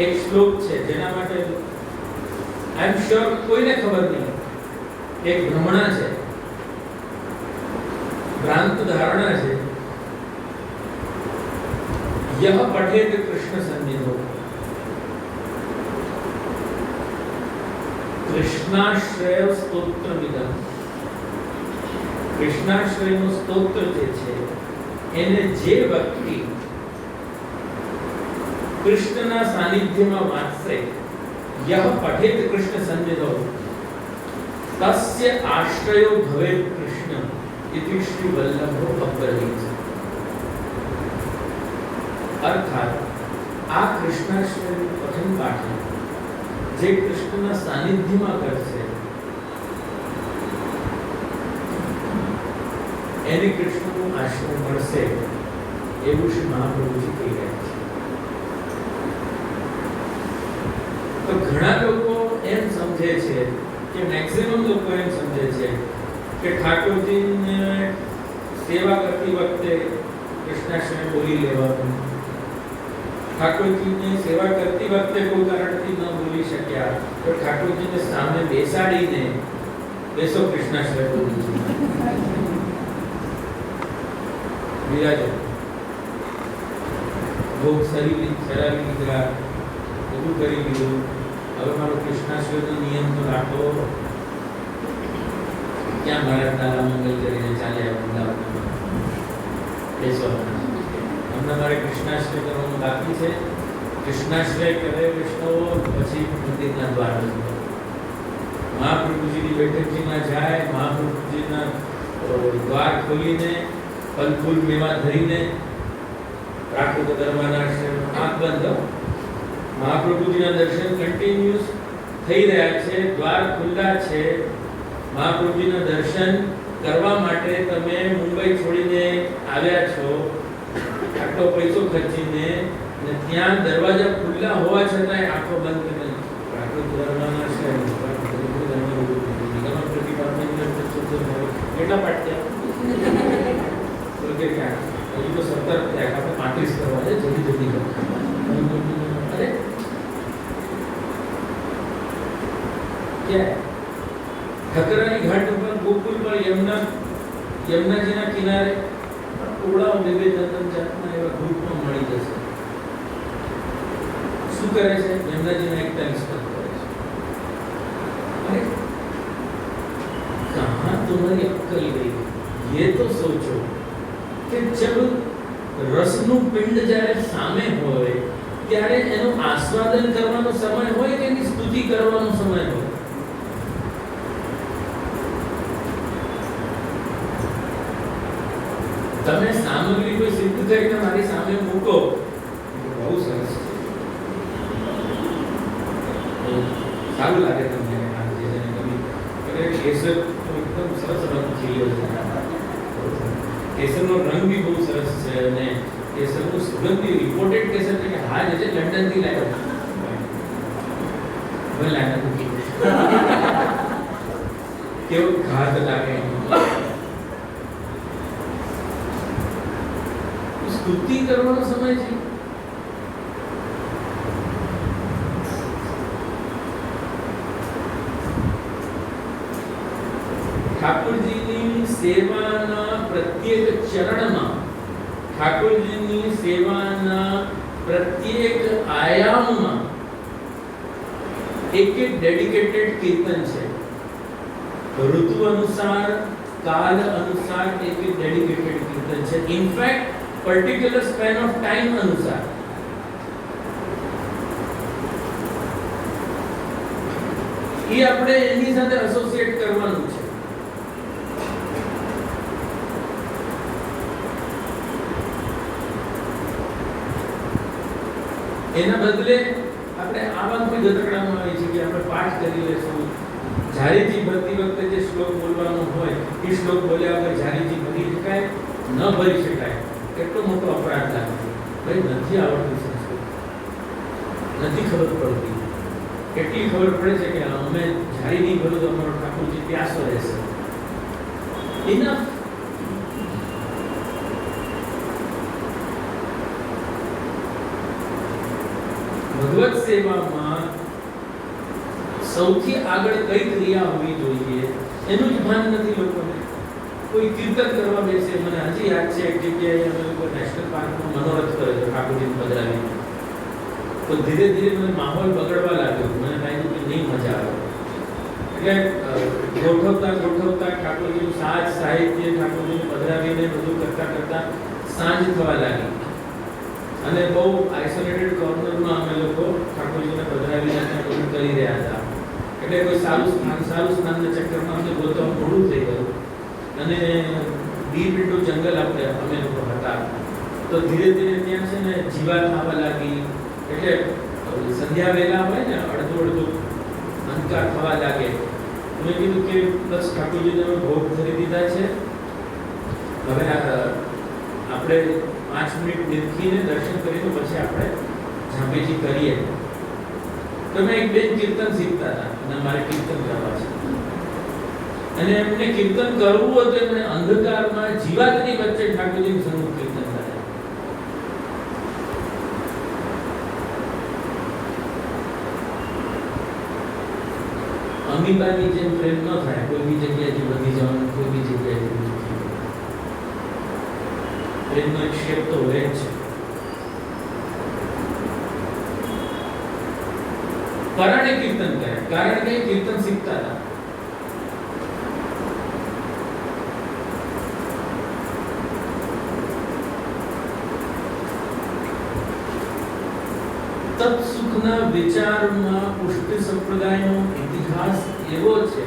Speaker 1: એક શ્લોક છે જેના માટે આઈ એમ શ્યોર કોઈને ખબર નહીં એક ભ્રમણા છે ભ્રાંત ધારણા છે, યહ પઠેત કૃષ્ણ સન્નિધો, કૃષ્ણાશ્રય સ્તોત્રમિદમ, કૃષ્ણાશ્રયનું સ્તોત્ર જે છે એને જે વ્યક્તિ કૃષ્ણના સાનિધ્યમાં વાંચશે, યહ પઠેત કૃષ્ણ સન્નિધો તસ્ય આશ્રયો ભવેત કૃષ્ણ ઇતિ શ્રી વલ્લભો અબ્રવીત. અર્થાત આ કૃષ્ણાશ્રયનું પઠન પાઠન જે કૃષ્ણના સાનિધ્યમાં કરશે એને કૃષ્ણનું આશ્રય મળશે એવું શ્રી મહાપ્રભુજી કહી રહ્યા છે. તો ઘણા લોકો એમ સમજે છે કે મેક્સિમમ લોકો એમ સમજે છે કે ઠાકોરજીને સેવા કરતી વખતે કૃષ્ણાશ્રય બોલી લેવાનું, ઠાકોરજીને સેવા કરતી વખતે કોઈ કારણથી ન બોલી શક્યા તો ઠાકોરજીને સામે બેસાડીને બેસો કૃષ્ણાશ્રય બોલી વિરાજો, ભોગ સરાવી લીધા, બધું કરી લીધું, હવે મારો કૃષ્ણાશ્રયનો નિયમ તો રાખો. ક્યાં મારા તારા મંગલ કરીને ચાલ્યા વૃંદાવનમાં બેસો, હમણાં મારે કૃષ્ણાશ્રય કરવાનું બાકી છે. કૃષ્ણાશ્રય કરે વૈષ્ણવો પછી મંદિરના દ્વાર મહાપ્રભુજીની બેઠકજીમાં જાય, મહાપ્રભુજીના દ્વાર ખોલીને ફલ ફૂલ મેવા ધરીને રાખો તો દરબારના આંખ બંધ. મહાપ્રભુજીના દર્શન કન્ટિન્યુઅસ થઈ રહ્યા છે, દ્વાર ખુલ્લા છે. મહાપ્રભુજીના દર્શન કરવા માટે તમે મુંબઈ છોડીને આવ્યા છો, આટલો પૈસો ખર્ચીને, અને ત્યાં દરવાજા ખુલ્લા હોવા છતાં આંખો બંધ કરી રાખો દરબારના કેટલા પાઠ થયા? હજુ તો 17 થયા, આપણે 35 કરવા છે. જલ્દી કરો. અરે ક્યાં ઠકરાની ઘાટ ઉપર ગોકુલ પર યમુનાજીના કિનારે ટોળાઓ નિવેદન જાતના એવા ગ્રુપમાં મળી જશે. શું કરે છે? યમુનાજીના 41 પદ કરે છે. અરે कहाँ तुम्हारी अक्कल गई? ये तो सोचो कि जब रसનું પિંડ જ્યારે સામે હોય ત્યારે એનું આસ્વાદન કરવાનો સમય હોય કે એની સ્તુતિ કરવાનો સમય હોય? તમે સામગ્રી કોઈ સિદ્ધ કરીને મારી સામે મૂકો, બહુ સરસ છે, સારું લાગે તમને. કેસર એકદમ સરસ રંગ ખીલ્યો છે, કેસરનો રંગ બી બહુ સરસ છે, અને કેસરનું સુગંધ બી ઇમ્પોર્ટેડ કેસર છે કે હા જે છે લંડન થી લાવ્યો કેવો ઘાત લાગે. સ્તુતિ કરવાનો સમય છે. ઠાકોરજીની સેવાના પ્રત્યેક ચરણમાં, ઠાકોરજીની સેવાના પ્રત્યેક આયામમાં એક ડેડિકેટેડ કીર્તન છે. ઋતુ અનુસાર, કાલ અનુસાર એક ડેડિકેટેડ કીર્તન છે. In fact particular span of time અનુસાર. એ આપણે એની સાથે એસોસિએટ કરવાનું છે. એના બદલે આપણે આવા કોઈ ગતકડામાં આવે છે કે આપણે પાઠ કરી લેશું, જારીજી ભરતી વખતે જે શ્લોક બોલવાનો હોય એ શ્લોક બોલ્યા વગર જારીજી ભરી શકાય ન ભરી શકાય, કેટલો મોટો અપરાધ લાગે. ભાઈ નથી આવડતું સંસ્કૃત, નથી ખબર પડતી. કેટલી ખબર પડે છે કે અમે જારી નહીં ભરું તો અમારો ઠાકોરજી પ્યાસો રહેશે. ઇનફ. ભગવત સેવામાં સૌથી આગળ કઈ ક્રિયા હોવી જોઈએ એનું જ ભાન નથી લોકોને. કોઈ કીર્તન કરવા બેસે. મને હજી યાદ છે એક જગ્યાએ અમે લોકો નેશનલ પાર્કમાં મનોરથ કરે છે ઠાકોરજીને પધરાવીને. તો ધીરે ધીરે મને માહોલ બગડવા લાગ્યો. મને લાગ્યું કે નહીં મજા આવે. એટલે ગોઠવતા ઠાકોરજીનું સાજ સાહિત્ય ઠાકોરજીને પધરાવીને બધું કરતા સાંજ થવા લાગી. અને બહુ આઇસોલેટેડ કોર્નરમાં અમે લોકો ઠાકોરજીને પધરાવીને બધું કરી રહ્યા હતા. એટલે કોઈ સારું સ્થાનના ચક્કરમાં અમને ગોતવા મોડું થઈ ગયું. અને ડીપ ઇન્ટુ જંગલ અમે લોકો હતા. તો ધીરે ધીરે ત્યાં છે ને જીવાત આવવા લાગી. એટલે સંધ્યા વેલા હોય ને અડધું અંધકાર થવા લાગે. મેં કીધું કે બસ ઠાકોરજીને ભોગ ધરી દીધા છે, હવે આપણે 5 મિનિટ નિરખીને દર્શન કરીને પછી આપણે ઝાંપેજી કરીએ. તો મેં એક બેન કીર્તન શીખતા હતા અને મારે કીર્તન કરવા છે. અને એમને કીર્તન કરવું હતું. એમને અંધકારમાં જીવાતની વચ્ચે ઠાકોરજીનું સન્મુખ કીર્તન કરે. અમીબાની જેમ પ્રેમ ન થાય. કોઈ બી જગ્યાએથી વધી જવાનું, કોઈ બી જગ્યાએથી પ્રેમનો એક શેપ તો હોય જ છે. પરાણે કીર્તન કરે, કારણ કે કીર્તન શીખતા હતા. તત્સુખના વિચારમાં પુષ્ટિ સંપ્રદાયનો ઇતિહાસ એવો છે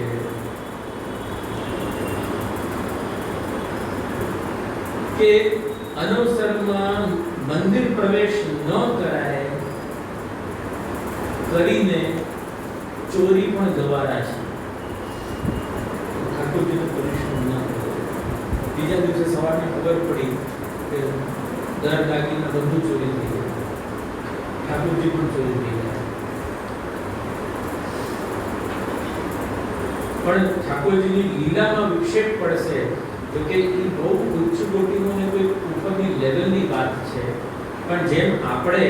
Speaker 1: કે અનવસરમાં મંદિર પ્રવેશ ન કરાય કરીને ચોરી પણ ગવારા છે. ઠાકોરજીનો પરિશ્રમ ન કર્યો. બીજા દિવસે સવારને ખબર પડી કે દર દાગીના બધું ચોરી થઈ ગયું. ઠાકોરજી પણ ચોરી થઈ ગયા. પણ ઠાકોરજીની લીલામાં વિક્ષેપ પડશે તો કે એ બહુ ઉચ્ચ કોટીનો ને કોઈ ઉપરની લેવલની વાત છે. પણ જેમ આપણે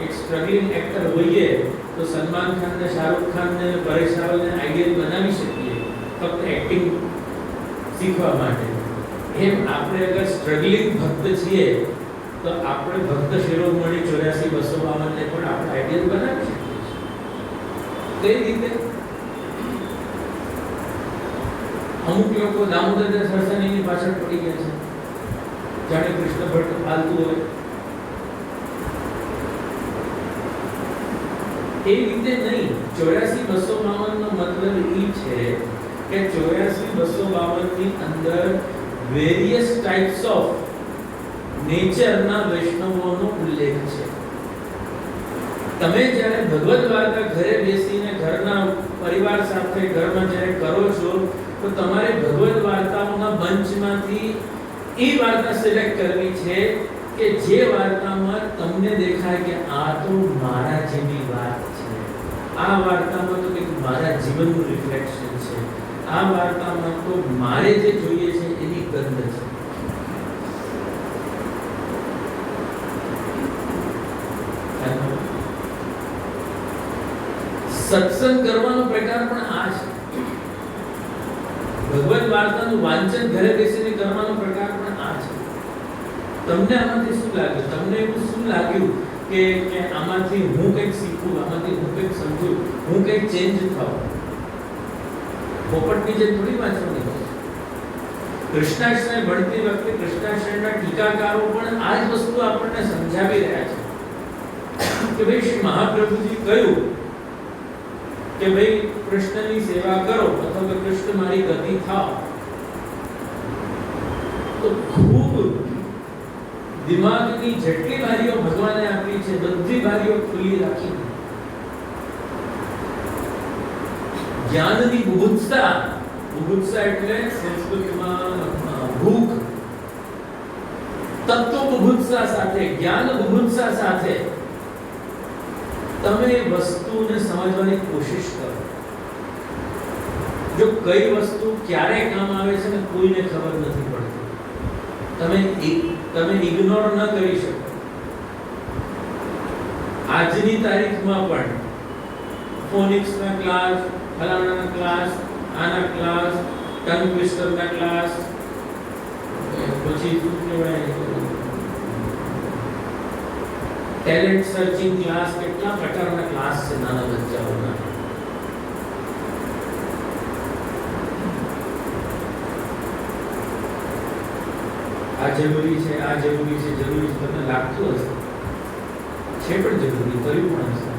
Speaker 1: એક સ્ટ્રગલિંગ એક્ટર હોઈએ તો સલમાન ખાન ને શાહરુખ ખાન ને પરેશ રાવલ ને આઈડિયલ બનાવી શકીએ ફક્ત એક્ટિંગ શીખવા માટે. એમ આપણે અગર સ્ટ્રગલિંગ ભક્ત છીએ તો આપણે ભક્ત શિરોમણી 84-252 ને પણ આપણે આઈડિયલ બનાવી શકીએ. કઈ રીતે? અમુક લોકો દામોદર સરસાણીની પાછળ પડી ગયા છે, જાણે કૃષ્ણ ભટ્ટ ફાલતું હોય. એ રીતે નહીં. 84-252 નો મતલબ એ છે કે 84-252 ની અંદર વેરિયસ ટાઇપ્સ ઓફ નેચરના વૈષ્ણવોનો ઉલ્લેખ છે. તમે જ્યારે ભગવદ વાર્તા ઘરે બેસીને ઘરના પરિવાર સાથે ઘરમાં જ્યારે કરો છો તો તમારે ભગવદ વાર્તાઓના મંચમાંથી એ વાર્તા સિલેક્ટ કરવી છે કે જે વાર્તામાં તમને દેખાય કે આ તો મારા જેવી વાત છે, આ વાર્તામાં તો કંઈક મારા જીવનનું રિફ્લેક્શન છે, આ વાર્તામાં તો મારે જે જોઈએ છે એની ગંધ છે. સત્સંગ કરવાનો પ્રકાર પણ આ છે. ભગવદ વાર્તાનું વાંચન ઘરે બેસીને કરવાનો પ્રકાર પણ આ છે. તમને આમાંથી શું લાગ્યું? તમને એવું શું લાગ્યું કે આમાંથી હું કંઈક શીખું, આમાંથી હું કંઈક સમજું, હું કંઈક ચેન્જ થાઉં? પોપટની જે થોડી વાંચવાની હોય. કૃષ્ણાશ્રય ભણતી વખતે કૃષ્ણાશ્રયના ટીકાકારો પણ આ જ વસ્તુ આપણને સમજાવી રહ્યા છે કે ભાઈ શ્રી મહાપ્રભુજી કહ્યું કે ભાઈ કૃષ્ણની સેવા કરો અથવા તો કૃષ્ણ મારી ગતિ થાઓ. તો ખૂબ દિમાગની જેટલી બારીઓ ભગવાને આપી છે બધી બારીઓ ખુલ્લી રાખી. જ્ઞાનની બુભુત્સા, બુભુત્સા એટલે સંસ્કૃતમાં ભૂખ, તત્વ બુભુત્સા સાથે, જ્ઞાન બુભુત્સા સાથે તમે વસ્તુને સમજવાની કોશિશ કરો. જો કઈ વસ્તુ ક્યારે કામ આવે છે ને કોઈને ખબર નથી પડતી, તમે ઇગ્નોર ન કરી શકો. આજની તારીખમાં પણ ફોનિક્સના ક્લાસ, ફલાણાના ક્લાસ, આના ક્લાસ, ટંગ ટ્વિસ્ટરના ક્લાસ, પછી શું કહેવાય, ટેલેન્ટ સર્ચિંગ ક્લાસ, કેટલા પ્રકારના ક્લાસ છે નાના બચ્ચાઓના. આ જરૂરી છે, આ જરૂરી છે, જરૂરી છે, તમને લાગતું હશે છે પણ જરૂરી, કર્યું પણ હશે.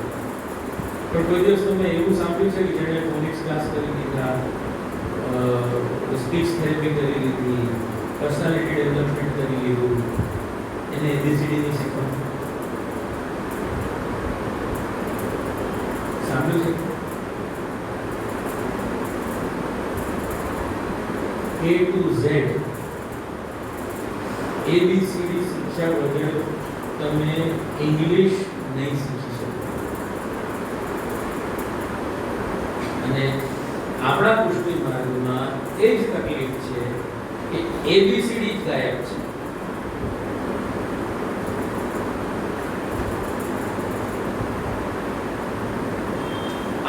Speaker 1: પણ કોઈ દિવસ તમે એવું સાંભળ્યું છે કે જેણે ફોનિક્સ ક્લાસ કરી લીધા, સ્પીચ થેરેપી કરી લીધી, પર્સનાલિટી ડેવલપમેન્ટ કરી લીધું, એને એબીસીડી ની શીખવાનું સાંભળ્યું છે? A to Z ABCD શિક્ષા વગર તમે ઇંગ્લિશ નહીં શીખી શકો. અને આપણા પુષ્ટિ માર્ગમાં એ જ તકલીફ છે કે એબીસીડી જ ગાયબ છે.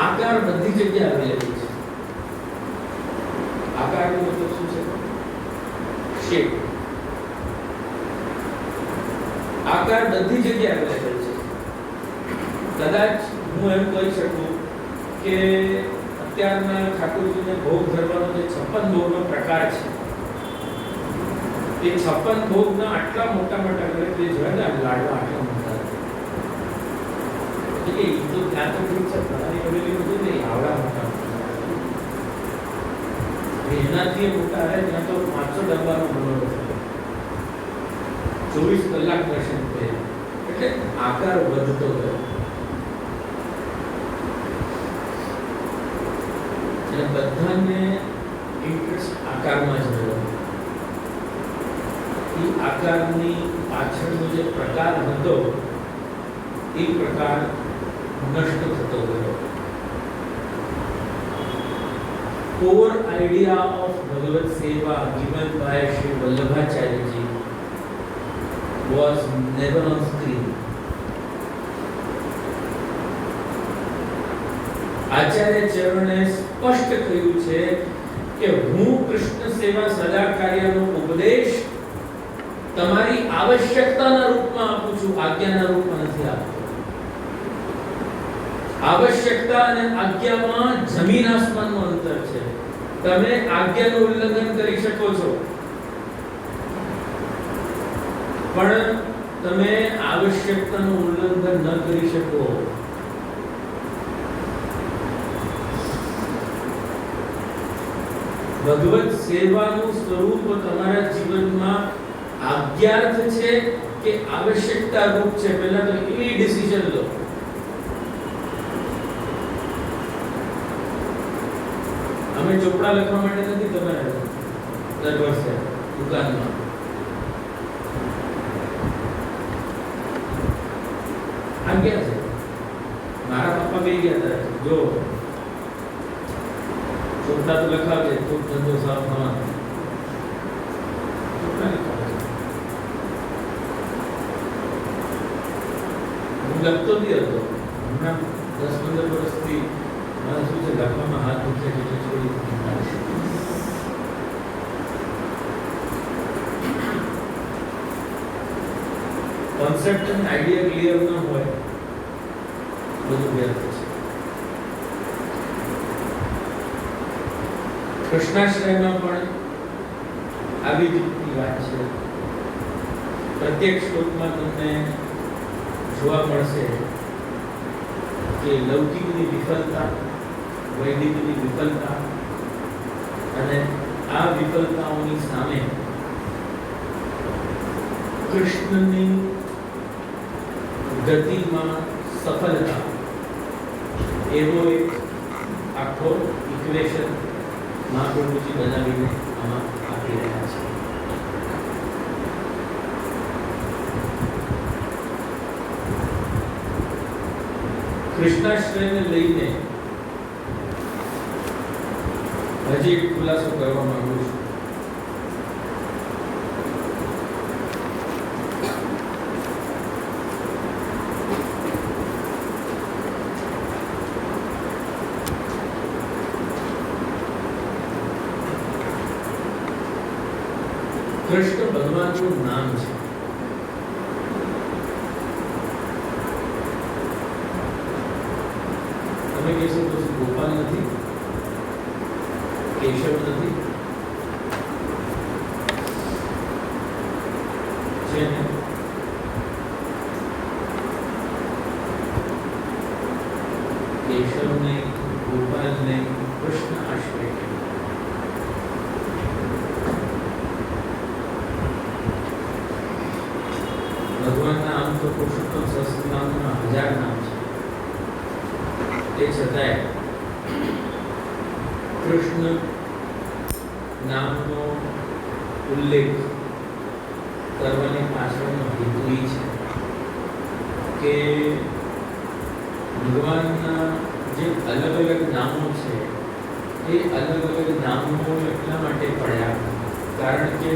Speaker 1: આકાર બધી જગ્યાએ અવેલેબલ છે. આકારનો મતલબ શું છે? શેપ. આકાર બધી જગ્યાએ અવેલેબલ છે. કદાચ હું એમ કહી શકું કે અત્યારના ઠાકોરજીને ભોગ ધરવાનો જે 56 ભોગનો પ્રકાર છે, એ 56 ભોગના આટલા મોટા મોટા કરે તે જોયા ને, લાડવા આટલા મોટા એટલે એ તો ત્યાં તો ઠીક છે, તમારી હવેલી બધું નહીં, આવડા મોટા એનાથી મોટા રહે ત્યાં તો 500 ડબ્બાનો ભંડોળ થયો, 24 કલાક દર્શન થયા. એટલે આકાર વધતો ગયો. અને બધાને ઇન્ટરેસ્ટ આકારમાં જ રહ્યો. એ આકારની પાછળનો જે પ્રકાર હતો એ પ્રકાર નષ્ટ થતો ગયો. core idea of Bhagavad Seva given by Sri Vallabhacharya ji was never on screen. Acharya ચરણે સ્પષ્ટ કહ્યું છે કે હું કૃષ્ણ સેવા સદા કાર્યનો ઉપદેશ તમારી આવશ્યકતાના રૂપમાં આપું છું, આજ્ઞાના રૂપમાં નથી આપતો. આવશ્યકતા અને આજ્ઞામાં જમીન આસમાનનું અંતર છે. તમે આજ્ઞાનું ઉલ્લંઘન કરી શકો છો, પણ તમે આવશ્યકતાનું ઉલ્લંઘન ન કરી શકો. ભગવત સેવાનું સ્વરૂપ તમારા જીવનમાં આજ્ઞાર્થ છે કે આવશ્યકતા રૂપ છે, પહેલા તો એ ડિસિઝન લો. અમે ચોપડા લખવા માટે નથી તમારે દર વર્ષે દુકાનમાં. આજ્ઞા છે. મારા પપ્પા બે ગયા હતા, જો ચોપડા તો લખાવજે, તો ધંધો સાફ થવાનો. ચોપડા લખાવજે. હું લખતો બી હતો. હમણાં 10-15 વર્ષથી મારે શું છે, લખવામાં હાથ દુખે છે એટલે છોડી દીધું. કોન્સેપ્ટ અને આઈડિયા ક્લિયર ન હોય બધું વ્યર્થ છે. કૃષ્ણાશ્રયમાં પણ આવી રીતની વાત છે. પ્રત્યેક શ્લોકમાં તમને જોવા મળશે કે લૌકિકની વિફલતા, વૈદિકની વિફલતા, અને આ વિફલતાઓની સામે કૃષ્ણની ગતિમાં સફળતા, એવો એક આખો ઇક્વેશન મહાપ્રભુજી બનાવીને આમાં આપી રહ્યા છે. કૃષ્ણાશ્રયને લઈને હજી એક ખુલાસો કરવા માંગુ છું. કૃષ્ણ ભગવાનનું નામ છે. તમે કહેશો તો ગોપાલ નથી, કેશવ નથી, છે ને? કેશવ નહીં, ગોપાલ નહીં, કૃષ્ણ આશ્રય. ભગવાનના આમ તો પુરુષોત્તમ સહસ્ત્ર નામના 1000 નામ છે. તે છતાંય કૃષ્ણ નામનો ઉલ્લેખ કરવાની પાછળનો હેતુ એ છે કે ભગવાનના જે અલગ અલગ નામો છે એ અલગ અલગ નામો એટલા માટે પડ્યા કારણ કે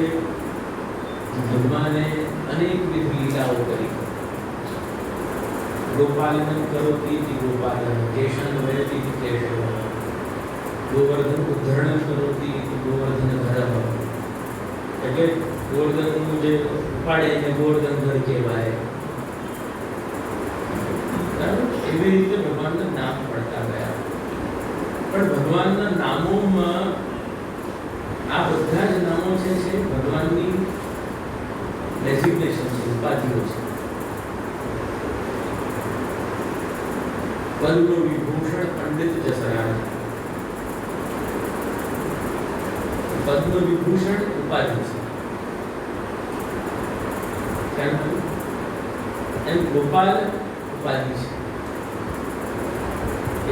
Speaker 1: ભગવાને અનેકવિધ લીલાઓ કરી. ગોપાલન કરોતિ ગોપાલન, કેશન વયતિ કેશવ, ગોવર્ધન ઉદ્ધરણ કરોતિ ગોવર્ધન ધરમ. એટલે ગોવર્ધનનું જે ઉપાડે એને ગોવર્ધનધર કહેવાય. એવી રીતે ભગવાનના નામ પડતા ગયા. પણ ભગવાનના નામોમાં આ બધા જ નામો છે ભગવાનની ડેઝિગ્નેશન છે, ઉપાધિઓ છે. પદ્મ વિભૂષણ પંડિત જસરાજ, પદ્મ વિભૂષણ ઉપાધિ છે. એમ ગોપાલ ઉપાધિ છે,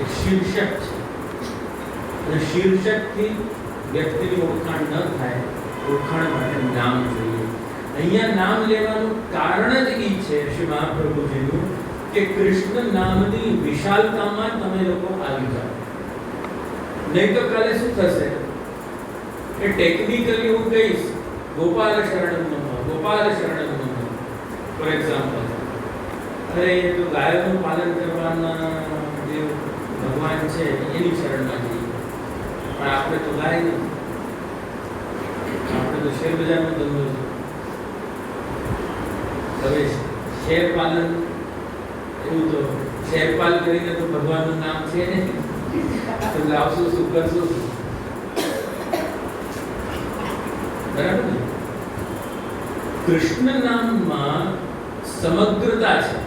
Speaker 1: એક શીર્ષક છે. અને શીર્ષકથી વ્યક્તિની ઓળખાણ ન થાય, ઓળખાણ માટે નામ જોઈએ. અહીંયા નામ લેવાનું કારણ જ એ છે શ્રી મહાપ્રભુજીનું કે કૃષ્ણ નામની વિશાલતામાં તમે લોકો આવી જાઓ. નહીં તો કાલે શું થશે કે ટેકનિકલી હું કહીશ ગોપાલ શરણમ નમઃ, ગોપાલ શરણમ નમઃ. ફોર એક્ઝામ્પલ, અરે એ તો ગાયોનું પાલન કરવાના જે ભગવાન છે એની શરણમાં જઈએ. પણ આપણે તો ગાય નથી, આપણે તો શેર બજારનો ધંધો છે. હવે શેર પાલન એવું તો શેરપાલ કરીને તો ભગવાનનું નામ છે ને, તો લાવશું શું, કરશું શું? બરાબર ને? કૃષ્ણ નામમાં સમગ્રતા છે.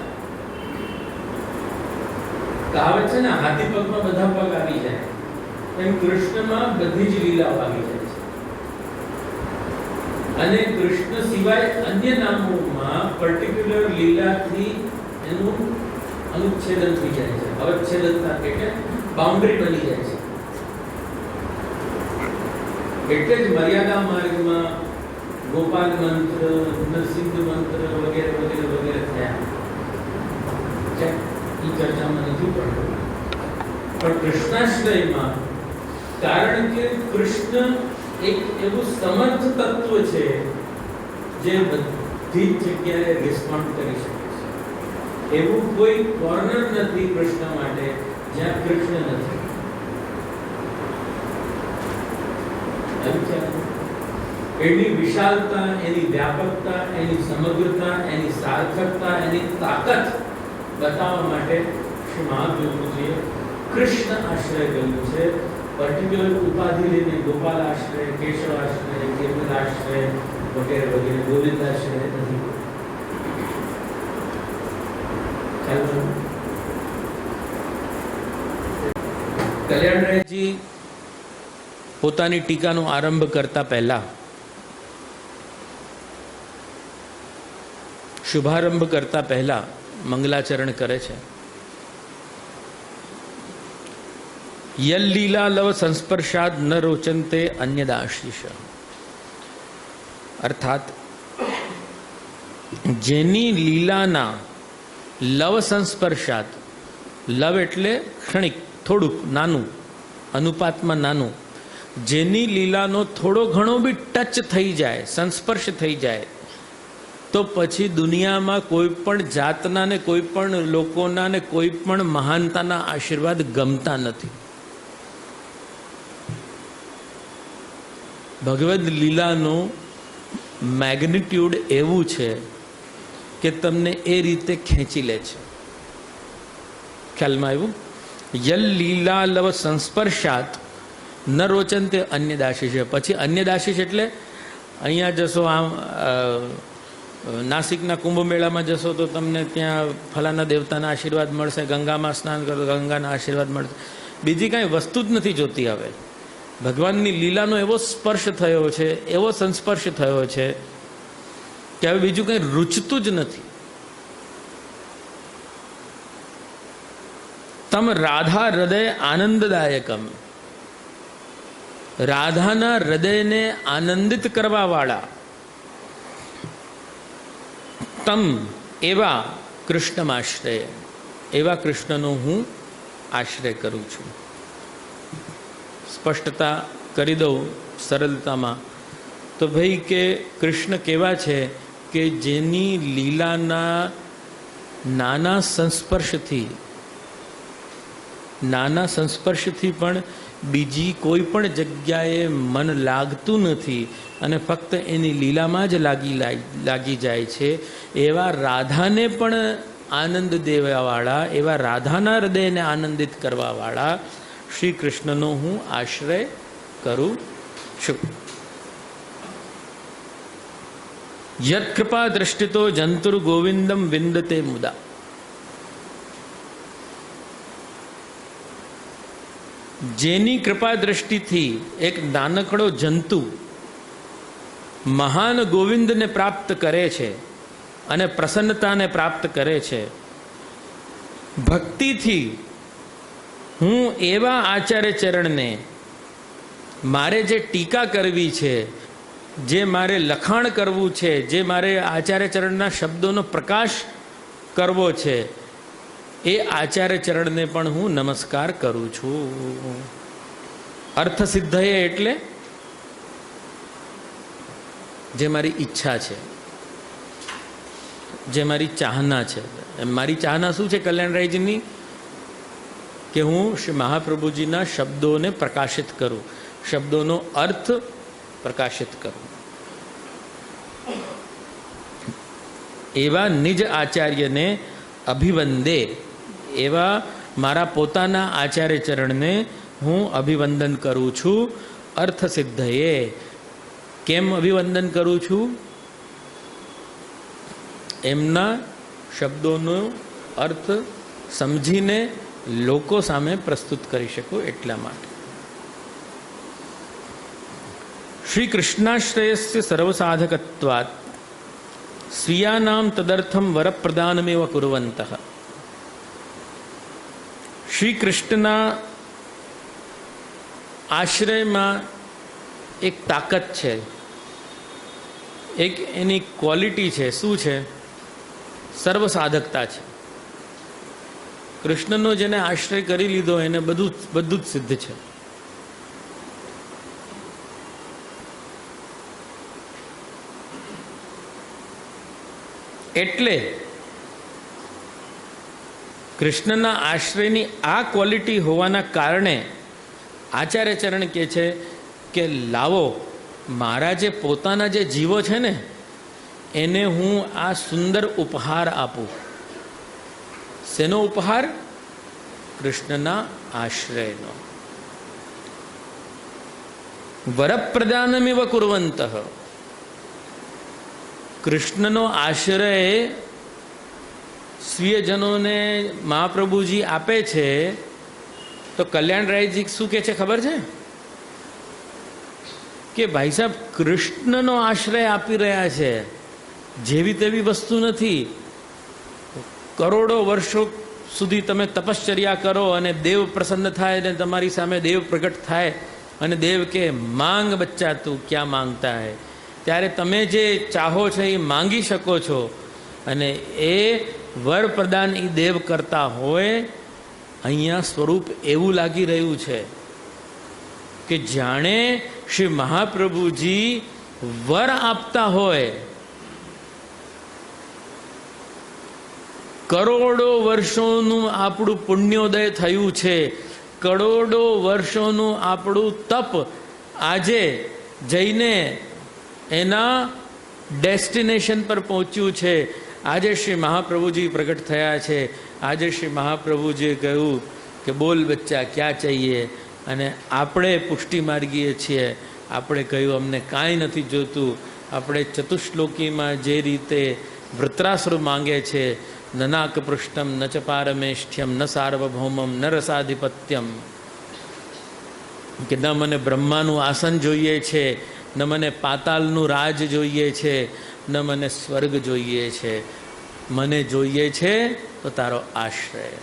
Speaker 1: કહાવત છે ને, હાથી પગમાં બધા પગ આવી જાય, એમ કૃષ્ણમાં બધી જ લીલાઓ આવી જાય છે. અને કૃષ્ણ સિવાય અન્ય નામોમાં પર્ટિક્યુલર લીલાથી એનું અનુચ્છેદન થઈ જાય છે, અવચ્છેદનતા એટલે બાઉન્ડરી બની જાય છે. એટલે જ મર્યાદા માર્ગમાં ગોપાલ મંત્ર, નરસિંહ મંત્ર વગેરે વગેરે વગેરે થયા. એ ચર્ચામાં નથી પડતો. પણ કૃષ્ણાશ્રયમાં કારણ કે કૃષ્ણ એક એવું સમર્થ તત્વ છે જે બધી જ જગ્યાએ રિસ્પોન્ડ કરી શકે છે. એવું કોઈ કોર્નર નથી કૃષ્ણ માટે જ્યાં કૃષ્ણ નથી. એની વિશાલતા, એની વ્યાપકતા, એની સમગ્રતા, એની સાર્થકતા, એની તાકાત બતાવવા માટે શ્રી મહાપ્રભુજીએ કૃષ્ણ આશ્રય કર્યું છે. પર્ટિક્યુલર ઉપાધિ લઈને ગોપાલ આશ્રય, કેશવ આશ્રય, કેવલ આશ્રય વગેરે વગેરે ગોવિંદ આશ્રય નથી. કલ્યાણરાયજી પોતાની ટીકાનો આરંભ કરતા પહેલા, શુભારંભ કરતા પહેલા મંગલાચરણ કરે છે. યલ લીલા લવ સંસ્પર્શાદ ન રોચંતે અન્યદાશીષ. અર્થાત જેની લીલાના લવ સંસ્પર્શાદ, લવ એટલે ક્ષણિક, થોડુંક નાનું, અનુપાતમાં નાનું, જેની લીલાનો થોડો ઘણો બી ટચ થઈ જાય, સંસ્પર્શ થઈ જાય, તો પછી દુનિયામાં કોઈ પણ જાતના ને કોઈ પણ લોકોના ને કોઈ પણ મહાનતાના આશીર્વાદ ગમતા નથી. ભગવદ લીલાનો મેગ્નિટ્યુડ એવું છે કે તમને એ રીતે ખેંચી લે છે. ખ્યાલમાં આવ્યું? યલ લીલાલવ સંસ્પર્શાત ન રોચંતે અન્યદાશીષ. પછી અન્યદાશીષ એટલે અહીંયા જશો, આમ નાસિકના કુંભ મેળામાં જશો તો તમને ત્યાં ફલાના દેવતાના આશીર્વાદ મળશે, ગંગામાં સ્નાન કરો ગંગાના આશીર્વાદ મળશે. બીજી કાંઈ વસ્તુ જ નથી જોતી. હવે ભગવાનની લીલાનો એવો સ્પર્શ થયો છે, એવો સંસ્પર્શ થયો છે કે હવે બીજું કંઈ રૂચતું જ નથી. તમ રાધા હૃદય આનંદદાયકમ. રાધાના હૃદયને આનંદિત કરવા વાળા તમ એવા કૃષ્ણમાશ્રય, એવા કૃષ્ણનો હું આશ્રય કરું છું. સ્પષ્ટતા કરી દઉં સરળતામાં તો ભાઈ કે કૃષ્ણ કેવા છે કે જેની લીલાના નાના સંસ્પર્શથી પણ બીજી કોઈ પણ જગ્યાએ મન લાગતું નથી અને ફક્ત એની લીલામાં જ લાગી જાય છે. એવા રાધાને પણ આનંદ દેવાવાળા, એવા રાધાના હૃદયને આનંદિત કરવાવાળા શ્રી કૃષ્ણનો હું આશ્રય કરું છું. યત કૃપા દ્રષ્ટિતો જંતુર ગોવિંદમ વિંદતે મુદા. જેની કૃપા દ્રષ્ટિથી એક નાનકડો જંતુ મહાન ગોવિંદને પ્રાપ્ત કરે છે અને પ્રસન્નતાને પ્રાપ્ત કરે છે, ભક્તિથી હું એવા આચાર્ય ચરણને મારે જે ટીકા કરવી છે, જે મારે લખાણ કરવું છે, જે મારે આચાર્ય ચરણના શબ્દોનો પ્રકાશ કરવો છે, એ આચાર્ય ચરણને પણ હું નમસ્કાર કરું છું. અર્થ સિદ્ધયે એટલે જે મારી ઈચ્છા છે, જે મારી ચાહના છે. મારી ચાહના શું છે કલ્યાણરાયજીની? કે હું શ્રી મહાપ્રભુજીના શબ્દોને પ્રકાશિત કરું, શબ્દોનો અર્થ પ્રકાશિત કરું. એવા નિજ આચાર્યને અભિવંદે, એવા મારા પોતાના આચાર્ય ચરણને હું અભિવંદન કરું છું. અર્થ સિદ્ધયે. કેમ અભિવંદન કરું છું? એમના શબ્દોનો અર્થ સમજીને લોકો સામે પ્રસ્તુત કરી શકું એટલા માટે. શ્રી કૃષ્ણાશ્રયસ્ય સર્વસાધકત્વાत् સ્વીયાનામ તદર્થમ વરપ્રદાનમેવ કુર્વંતઃ. શ્રી કૃષ્ણના આશ્રયમાં એક તાકાત છે, એક એની ક્વોલિટી છે. શું છે? સર્વસાધકતા છે. કૃષ્ણનો જેને આશ્રય કરી લીધો એને બધું જ સિદ્ધ છે. એટલે કૃષ્ણના આશ્રયની આ ક્વોલિટી હોવાના કારણે આચાર્ય ચરણ કહે છે કે લાવો, મારા જે પોતાના જે જીવો છે ને એને હું આ સુંદર ઉપહાર આપું. શેનો ઉપહાર? કૃષ્ણના આશ્રયનો. વરપ્રદાનમેવ કુર્વંતઃ. કૃષ્ણનો આશ્રય સ્વીયજનોને મહાપ્રભુજી આપે છે તો કલ્યાણરાયજી શું કહે છે ખબર છે? કે ભાઈ સાહેબ, કૃષ્ણનો આશ્રય આપી રહ્યા છે, જેવી તેવી વસ્તુ નથી. કરોડો વર્ષો સુધી તમે તપશ્ચર્યા કરો અને દેવ પ્રસન્ન થાય અને તમારી સામે દેવ પ્રગટ થાય અને દેવ કે માંગ બચ્ચા તું ક્યાં માંગતા હૈ, ત્યારે તમે જે ચાહો છો એ માંગી શકો છો. અને એ વર પ્રદાન એ દેવ કરતા હોય. અહીંયા સ્વરૂપ એવું લાગી રહ્યું છે કે જાણે શ્રી મહાપ્રભુજી વર આપતા હોય. કરોડો વર્ષોનું આપણું પુણ્યોદય થયું છે, કરોડો વર્ષોનું આપણું તપ આજે જઈને એના ડેસ્ટિનેશન પર પહોંચ્યું છે. આજે શ્રી મહાપ્રભુજી પ્રગટ થયા છે. આજે શ્રી મહાપ્રભુજીએ કહ્યું કે બોલ બચ્ચા ક્યાં ચાહીએ, અને આપણે પુષ્ટિ માર્ગીએ છીએ. આપણે કહ્યું અમને કાંઈ નથી જોતું. આપણે ચતુશ્લોકીમાં જે રીતે વૃત્રાસુર માંગે છે, નનાક પૃષ્ઠમ ન ચ પારમેષ્ઠ્યમ ન સાર્વભૌમમ ન રસાધિપત્યમ, કે ન મને બ્રહ્માનું આસન જોઈએ છે, ન મને પાતાલનું રાજ જોઈએ છે, ન મને સ્વર્ગ જોઈએ છે. મને જોઈએ છે તો તારો આશ્રય.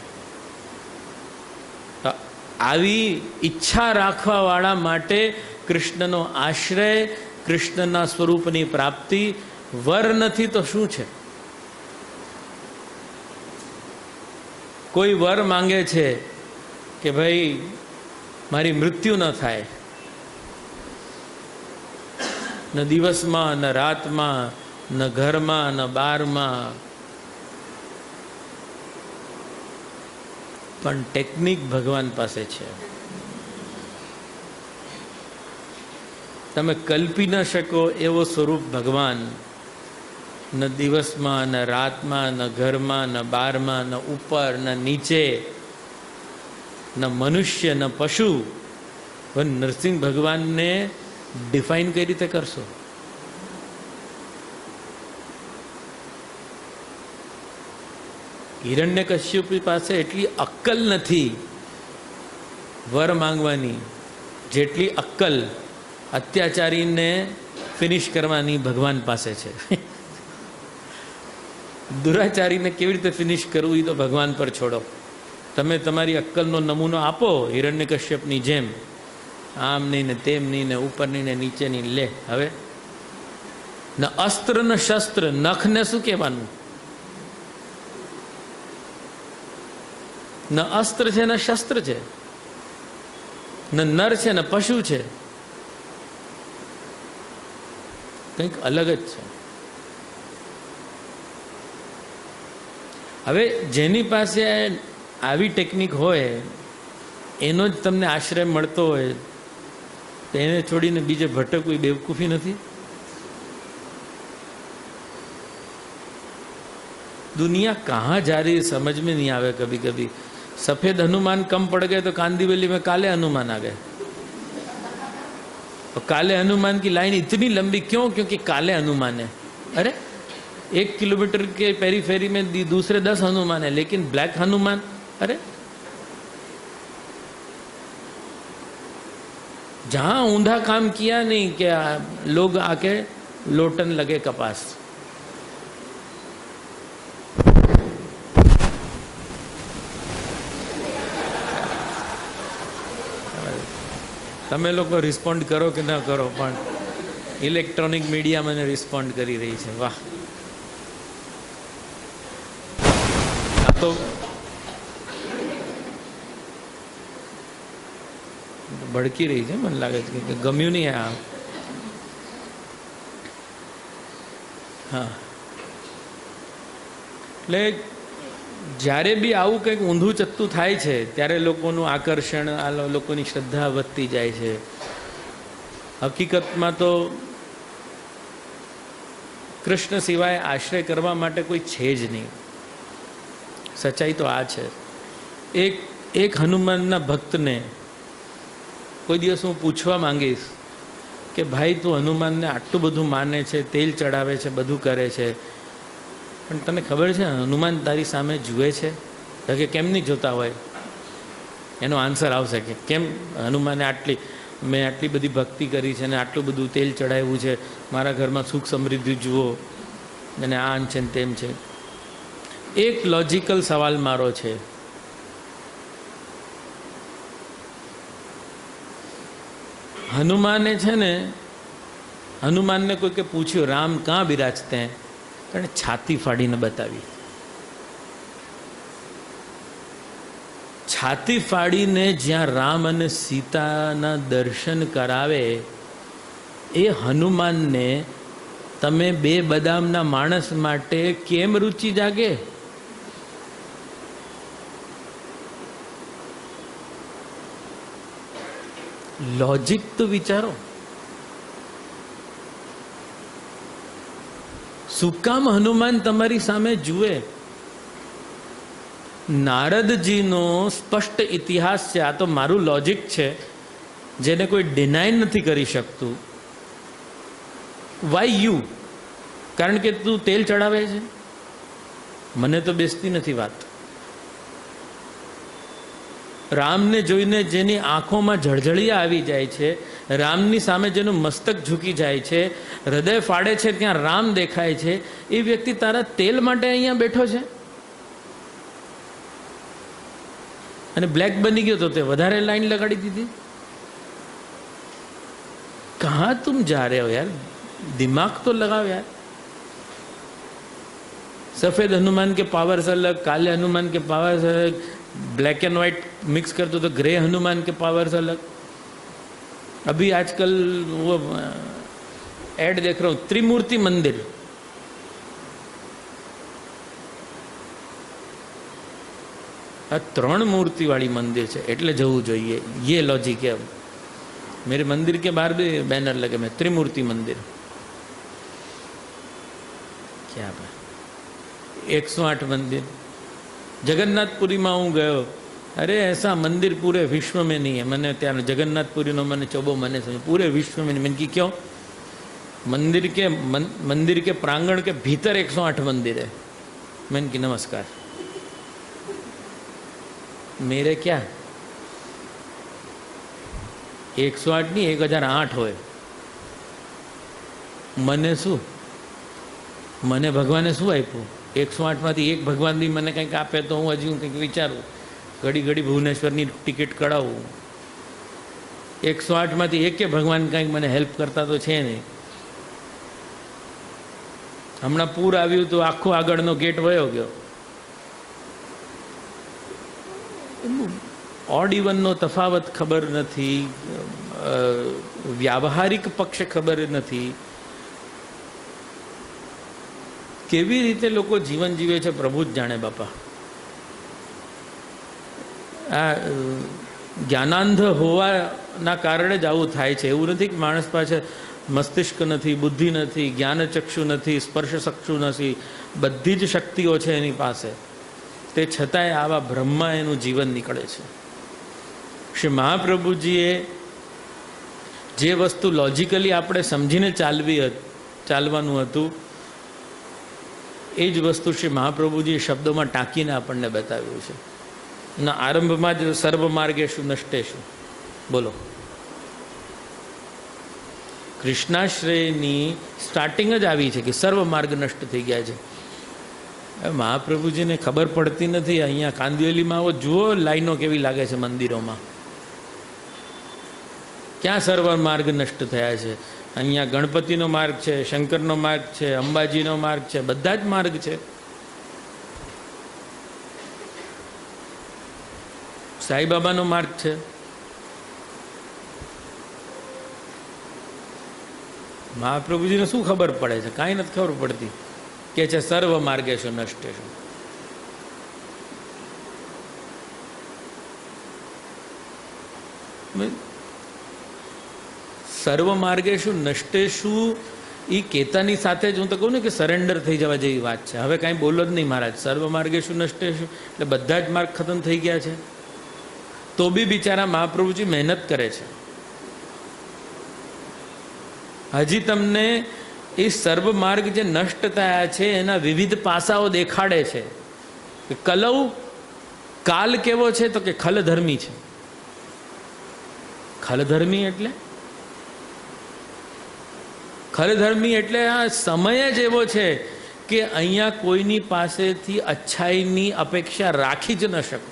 Speaker 1: આવી ઈચ્છા રાખવાવાળા માટે કૃષ્ણનો આશ્રય, કૃષ્ણના સ્વરૂપની પ્રાપ્તિ. વર નથી તો શું છે? કોઈ વર માંગે છે કે ભાઈ મારી મૃત્યુ ન થાય, ન દિવસમાં ન રાતમાં, ન ઘરમાં ન બહારમાં. પણ ટેકનિક ભગવાન પાસે છે. તમે કલ્પી ન શકો એવો સ્વરૂપ ભગવાન. ન દિવસમાં ન રાતમાં, ન ઘરમાં ન બહારમાં, ન ઉપર ન નીચે, ન મનુષ્ય ન પશુ. પણ નરસિંહ ભગવાનને ડિફાઇન કઈ રીતે કરશો? હિરણ્યકશ્યપ પાસે એટલી અક્કલ નથી વર માંગવાની જેટલી અક્કલ અત્યાચારીને ફિનિશ કરવાની ભગવાન પાસે છે. દુરાચારીને કેવી રીતે ફિનિશ કરવું એ તો ભગવાન પર છોડો. તમે તમારી અક્કલનો નમૂનો આપો હિરણ્યકશ્યપની જેમ. આમ નહીં ને તેમ નહીં ને ઉપર નહીં ને નીચે નહીં. લે હવે ન અસ્ત્ર ન શસ્ત્ર, નખને શું કહેવાનું? ન અસ્ત્ર છે ન શસ્ત્ર છે, ન નર છે ન પશુ છે. કંઈક અલગ જ છે. હવે જેની પાસે આવી ટેકનિક હોય, એનો જ તમને આશ્રય મળતો હોય, તો એને છોડીને બીજે ભટકવું એ બેવકૂફી નથી? दुनिया कहाँ जा रही है समझ में नहीं आवे. कभी कभी सफेद हनुमान कम पड़ गए तो कांदीवली में काले हनुमान आ गए. और काले हनुमान की लाइन इतनी लंबी क्यों? क्योंकि काले हनुमान है. अरे 1 किलोमीटर के पेरीफेरी में दूसरे 10 हनुमान है, लेकिन ब्लैक हनुमान. अरे जहां ऊंधा काम किया नहीं क्या लोग आके लोटन लगे कपास. તમે લોકો રિસ્પોન્ડ કરો કે ન કરો, પણ ઇલેક્ટ્રોનિક મીડિયા મને રિસ્પોન્ડ કરી રહી છે. વાહ! આ તો ભડકી રહી છે. મને લાગે છે કે ગમ્યું નહીં આ. હા, એટલે જ્યારે બી આવું કંઈક ઊંધું ચત્તું થાય છે ત્યારે લોકોનું આકર્ષણ, આ લોકોની શ્રદ્ધા વધતી જાય છે. હકીકતમાં તો કૃષ્ણ સિવાય આશ્રય કરવા માટે કોઈ છે જ નહીં. સચ્ચાઈ તો આ છે. એક હનુમાનના ભક્તને કોઈ દિવસ હું પૂછવા માંગીશ કે ભાઈ તું હનુમાનને આટલું બધું માને છે, તેલ ચડાવે છે, બધું કરે છે, પણ તને ખબર છે હનુમાન તારી સામે જુએ છે? તો કે કેમ નહીં જોતા હોય? એનો આન્સર આવશે કે કેમ હનુમાને મેં આટલી બધી ભક્તિ કરી છે ને આટલું બધું તેલ ચડાવ્યું છે, મારા ઘરમાં સુખ સમૃદ્ધિ જુઓ, અને આન છે ને તેમ છે. એક લોજિકલ સવાલ મારો છે, હનુમાને છે ને, હનુમાનને કોઈકે પૂછ્યું રામ ક્યાં બિરાજતે હૈ? અને છાતી ફાડીને બતાવી. છાતી ફાડીને જ્યાં રામ અને સીતાના દર્શન કરાવે એ હનુમાનને તમે 2 બદામના માણસ માટે કેમ રુચિ જાગે? લોજિક તો વિચારો. શું કામ હનુમાન તમારી સામે જુએ? નારદજીનો સ્પષ્ટ ઇતિહાસ છે. આ તો મારું લોજિક છે જેને કોઈ ડિનાય નથી કરી શકતું. Why you? કારણ કે તું તેલ ચડાવે છે. મને તો બેસતી નથી વાત. રામને જોઈને જેની આંખોમાં જળજળિયા આવી જાય છે, રામની સામે જેનું મસ્તક ઝૂકી જાય છે, હૃદય ફાડે છે, ત્યાં રામ દેખાય છે, એ વ્યક્તિ તારા તેલ માટે અહીંયા બેઠો છે. અને બ્લેક બની ગયો તો તે વધારે લાઈન લગાડી દીધી. કહા તુમ જા રહે હો યાર, દિમાગ તો લગાવ યાર. सफ़ेद हनुमान के पावर्स अलग, काले हनुमान के पावर्स अलग, ब्लैक एंड वाइट मिक्स कर दो तो ग्रे हनुमान के पावर्स अलग. अभी आजकल वो एड देख रहा हूँ, त्रिमूर्ति मंदिर. आ 3 मूर्ति वाली मंदिर है એટલે જવું જોઈએ. ये लॉजिक है. अब मेरे मंदिर के बाहर भी बैनर लगे मैं त्रिमूर्ति मंदिर. क्या बात. 108 मंदिर. जगन्नाथपुरी में हूँ गयो. अरे ऐसा मंदिर पूरे विश्व में नहीं है. मैंने त्या जगन्नाथपुरी नो मैंने चौबो मैंने समझ पूरे विश्व में नहीं. मैंने की क्यों? मंदिर के प्रांगण के भीतर 108 मंदिर है. मैंने की नमस्कार. मेरे क्या 108 नहीं 1008 होए. मने शू? मने भगवाने शू आप्યું? 108 में एक भगवान भी मैंने कंईक आपे तो हूँ हजी हूँ कंईक विचारूँ. घड़ी घड़ी भुवनेश्वरनी टिकિટ कढ़ावूँ. 108 में एक भगवान कंईक मैंने हेल्प करता तो है नहीं. हमणां पूर आव्युं तो आखो आगळनो गेट वयो गयो. ऑड इवनનો તફાવત ખબર નથી, વ્યાવહારિક પક્ષ ખબર નથી. કેવી રીતે લોકો જીવન જીવે છે પ્રભુ જ જાણે બાપા. આ જ્ઞાનાંધ હોવાના કારણે જ આવું થાય છે. એવું નથી કે માણસ પાસે મસ્તિષ્ક નથી, બુદ્ધિ નથી, જ્ઞાનચક્ષુ નથી, સ્પર્શચક્ષુ નથી, બધી જ શક્તિઓ છે એની પાસે. તે છતાંય આવા બ્રહ્મા એનું જીવન નીકળે છે. શ્રી મહાપ્રભુજીએ જે વસ્તુ લોજિકલી આપણે સમજીને ચાલવાનું હતું એ જ વસ્તુ શ્રી મહાપ્રભુજીએ શબ્દોમાં ટાંકીને આપણને બતાવ્યું છે. ના આરંભમાં જ સર્વ માર્ગેશુ નષ્ટેશુ. બોલો, કૃષ્ણાશ્રયની સ્ટાર્ટિંગ જ આવી છે કે સર્વ માર્ગ નષ્ટ થઈ ગયા છે. મહાપ્રભુજીને ખબર પડતી નથી. અહીંયા કાંદિવલીમાં આવો જુઓ લાઈનો કેવી લાગે છે મંદિરોમાં. ક્યાં સર્વ માર્ગ નષ્ટ થયા છે? અહીંયા ગણપતિનો માર્ગ છે, શંકરનો માર્ગ છે, અંબાજીનો માર્ગ છે, બધા જ માર્ગ છે. સાંઈબાબાનો માર્ગ છે. મહાપ્રભુજીને શું ખબર પડે છે? કાંઈ નથી ખબર પડતી. કે છે સર્વ માર્ગેશુ નષ્ટેશુ. સર્વ માર્ગેશુ નષ્ટેશુ એ કેતાની સાથે જ હું તો કહું ને કે સરેન્ડર થઈ જવા જેવી વાત છે. હવે કાંઈ બોલો જ નહીં મહારાજ. સર્વ માર્ગેશુ નષ્ટેશુ એટલે બધા જ માર્ગ ખતમ થઈ ગયા છે. તો બી બિચારા મહાપ્રભુજી મહેનત કરે છે. હજી તમને એ સર્વ માર્ગ જે નષ્ટ થયા છે એના વિવિધ પાસાઓ દેખાડે છે. કલૌ કાલ કેવો છે તો કે ખલધર્મી છે. ખલધર્મી એટલે આ સમય જ એવો છે કે અહીંયા કોઈની પાસેથી અચ્છાઈની અપેક્ષા રાખી જ ન શકો.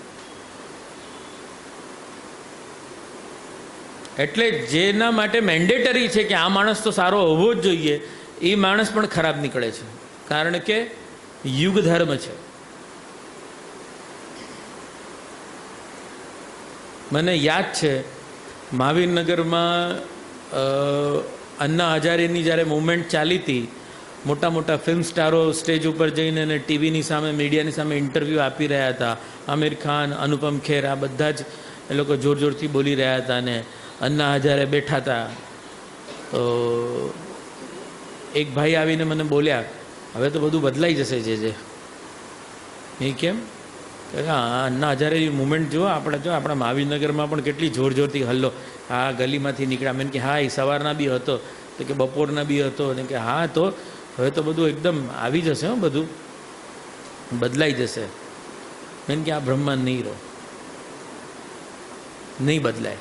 Speaker 1: એટલે જેના માટે મેન્ડેટરી છે કે આ માણસ તો સારો હોવો જ જોઈએ, એ માણસ પણ ખરાબ નીકળે છે. કારણ કે યુગ ધર્મ છે. મને યાદ છે મહાવીરનગરમાં અન્ના હજારેની જ્યારે મૂવમેન્ટ ચાલી હતી, મોટા મોટા ફિલ્મ સ્ટારો સ્ટેજ ઉપર જઈને અને ટીવીની સામે મીડિયાની સામે ઇન્ટરવ્યૂ આપી રહ્યા હતા. આમિર ખાન, અનુપમ ખેર, આ બધા જ એ લોકો જોર જોરથી બોલી રહ્યા હતા અને અન્ના હજારે બેઠા હતા. તો એક ભાઈ આવીને મને બોલ્યા હવે તો બધું બદલાઈ જશે. જે એ કેમ? અન્ના હજારે મુમેન્ટ જો આપણા મહાવીરનગરમાં પણ કેટલી જોરથી હલ્લો. હા, ગલીમાંથી નીકળ્યા. મેં કે હા, એ સવારના બી હતો, તો કે બપોરના બી હતો, અને કે હા, તો હવે તો બધું એકદમ આવી જશે. બધું બદલાઈ જશે. મેં કે આ બ્રહ્માંડ નહીં રહો, નહીં બદલાય.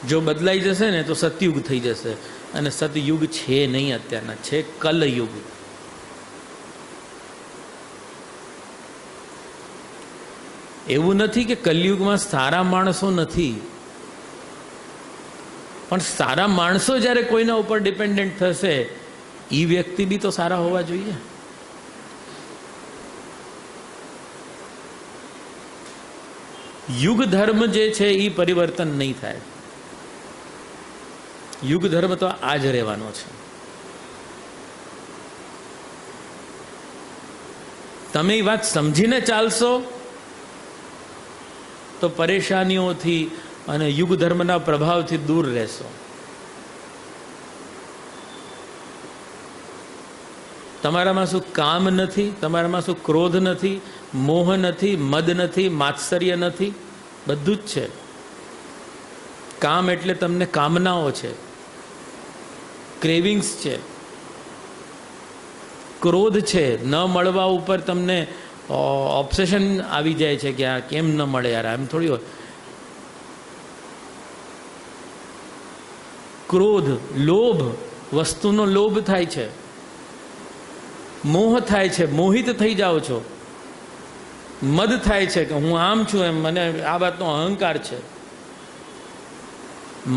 Speaker 1: જો બદલાઈ જશે ને તો સતયુગ થઈ જશે, અને સતયુગ છે નહીં અત્યારના, છે કલયુગ. એવું નથી કે કલયુગમાં સારા માણસો નથી, પણ સારા માણસો જ્યારે કોઈના ઉપર ડિપેન્ડન્ટ થશે, એ વ્યક્તિ બી તો સારા હોવા જોઈએ. યુગ ધર્મ જે છે એ પરિવર્તન નહીં થાય. યુગ ધર્મ તો આ જ રહેવાનો છે. તમે એ વાત સમજીને ચાલશો તો પરેશાનીઓથી અને યુગ ધર્મના પ્રભાવથી દૂર રહેશો. તમારામાં શું કામ નથી? તમારામાં શું ક્રોધ નથી? મોહ નથી? મદ નથી? માત્સર્ય નથી? બધું જ છે. કામ એટલે તમને કામનાઓ છે, ક્રેવિંગ્સ છે, ક્રોધ છે, ન મળવા ઉપર તમને ઓબ્સેશન આવી જાય છે કે આ કેમ ન મળે યાર, એમ થોડી હોય. ક્રોધ, લોભ, વસ્તુનો લોભ થાય છે, મોહ થાય છે, મોહિત થઈ જાઓ છો. મદ થાય છે કે હું આમ છું, એમ મને આ વાતનો અહંકાર છે.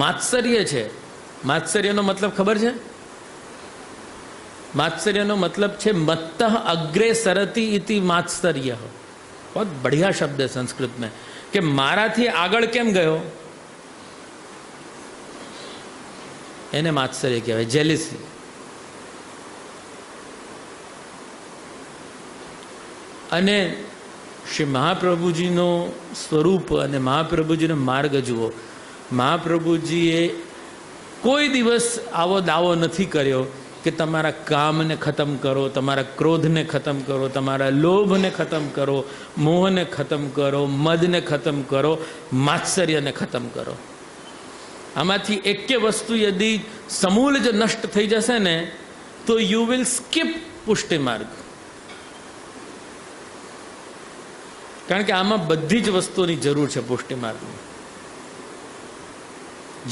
Speaker 1: માત્સર્ય છે. માત્સર્યનો મતલબ ખબર છે? માત્સર્યનો મતલબ છે મત્તઃ અગ્રે સરતી ઇતિ માત્સર્ય. બહુ બઢિયા શબ્દ है संस्कृत में, કે મારાથી આગળ કેમ ગયો, એને માત્સર્ય કહેવાય, જેલિસી. અને શ્રી મહાપ્રભુજીનો સ્વરૂપ અને મહાપ્રભુજીનો માર્ગ જુઓ. મહાપ્રભુજીએ કોઈ દિવસ આવો દાવો નથી કર્યો કે તમારા કામને ખતમ કરો, તમારા ક્રોધને ખતમ કરો, તમારા લોભને ખતમ કરો, મોહને ખતમ કરો, મદને ખતમ કરો, માત્સર્યને ખતમ કરો. આમાંથી એકે વસ્તુ યદી સમૂળ જ નષ્ટ થઈ જશે ને તો યુ વિલ સ્કીપ પુષ્ટિ માર્ગ. કારણ કે આમાં બધી જ વસ્તુની જરૂર છે પુષ્ટિ માર્ગની.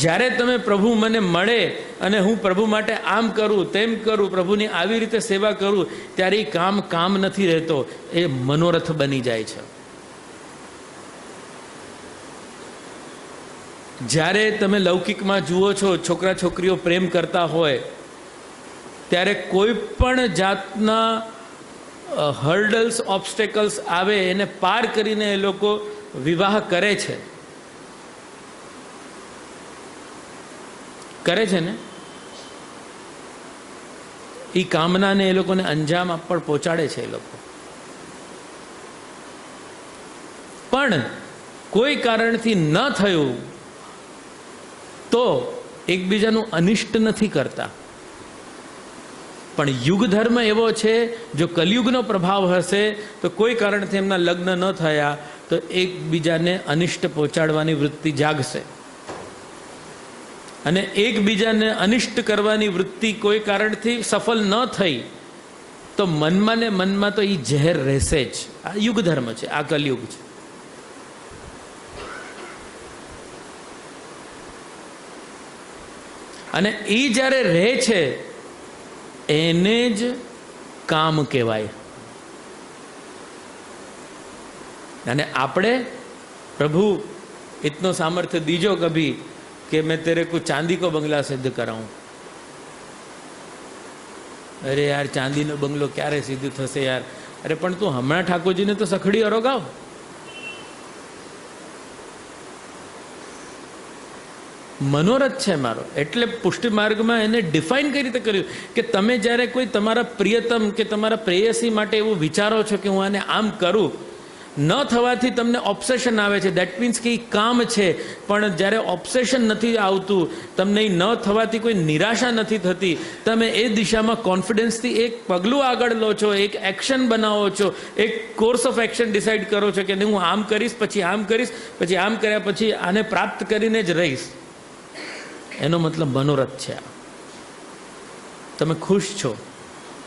Speaker 1: જ્યારે તમે પ્રભુ મને મળે અને હું પ્રભુ માટે આમ કરું, તેમ કરું, પ્રભુની આવી રીતે સેવા કરું, ત્યારે એ કામ નથી રહેતો, એ મનોરથ બની જાય છે. જ્યારે તમે લૌકિકમાં જુઓ છો છોકરા છોકરીઓ પ્રેમ કરતા હોય ત્યારે કોઈ પણ જાતના હર્ડલ્સ, ઓબ્સ્ટેકલ્સ આવે એને પાર કરીને એ લોકો વિવાહ કરે છે ને. એ કામનાને એ લોકોને અંજામ પણ પહોંચાડે છે એ લોકો. પણ કોઈ કારણથી ન થયું તો એકબીજાનું અનિષ્ટ નથી કરતા. પણ યુગ ધર્મ એવો છે, જો કલયુગનો પ્રભાવ હશે તો કોઈ કારણથી એમના લગ્ન ન થયા તો એકબીજાને અનિષ્ટ પહોંચાડવાની વૃત્તિ જાગશે. અને એકબીજાને અનિષ્ટ કરવાની વૃત્તિ કોઈ કારણથી સફળ ન થઈ તો મનમાં ને મનમાં તો એ ઝેર રહેશે જ. આ યુગ ધર્મ છે, આ કલયુગ છે. અને એ જ્યારે રહે છે એને જ કામ કહેવાય. અને આપણે પ્રભુ इतनो सामर्थ्य दीजो कभी कि मैं तेरे को चांदी को बंगला सिद्ध कराऊं. अरे यार चांदी नो बंगलो क्यारे सिद्ध थशे यार. अरे पण तू हमणा ठाकुरजी ने तो सखड़ी अरोगाव. मनोरथ है मारो. एटले पुष्टि मार्ग में एने डिफाइन कई रीते कर्युं कि तमे ज्यारे कोई तमारा प्रियतम के तमारा प्रेयसी माटे एवुं विचारो छो कि हूँ आने आम करूँ ન થવાથી તમને ઓબ્સેશન આવે છે, દેટ મીન્સ કે એ કામ છે. પણ જ્યારે ઓબ્સેશન નથી આવતું, તમને એ ન થવાથી કોઈ નિરાશા નથી થતી, તમે એ દિશામાં કોન્ફિડન્સથી એક પગલું આગળ લો છો, એક એક્શન બનાવો છો, એક કોર્સ ઓફ એક્શન ડિસાઇડ કરો છો કે હું આમ કરીશ, પછી આમ કરીશ, પછી આમ કર્યા પછી આને પ્રાપ્ત કરીને જ રહીશ, એનો મતલબ મનોરથ છે. તમે ખુશ છો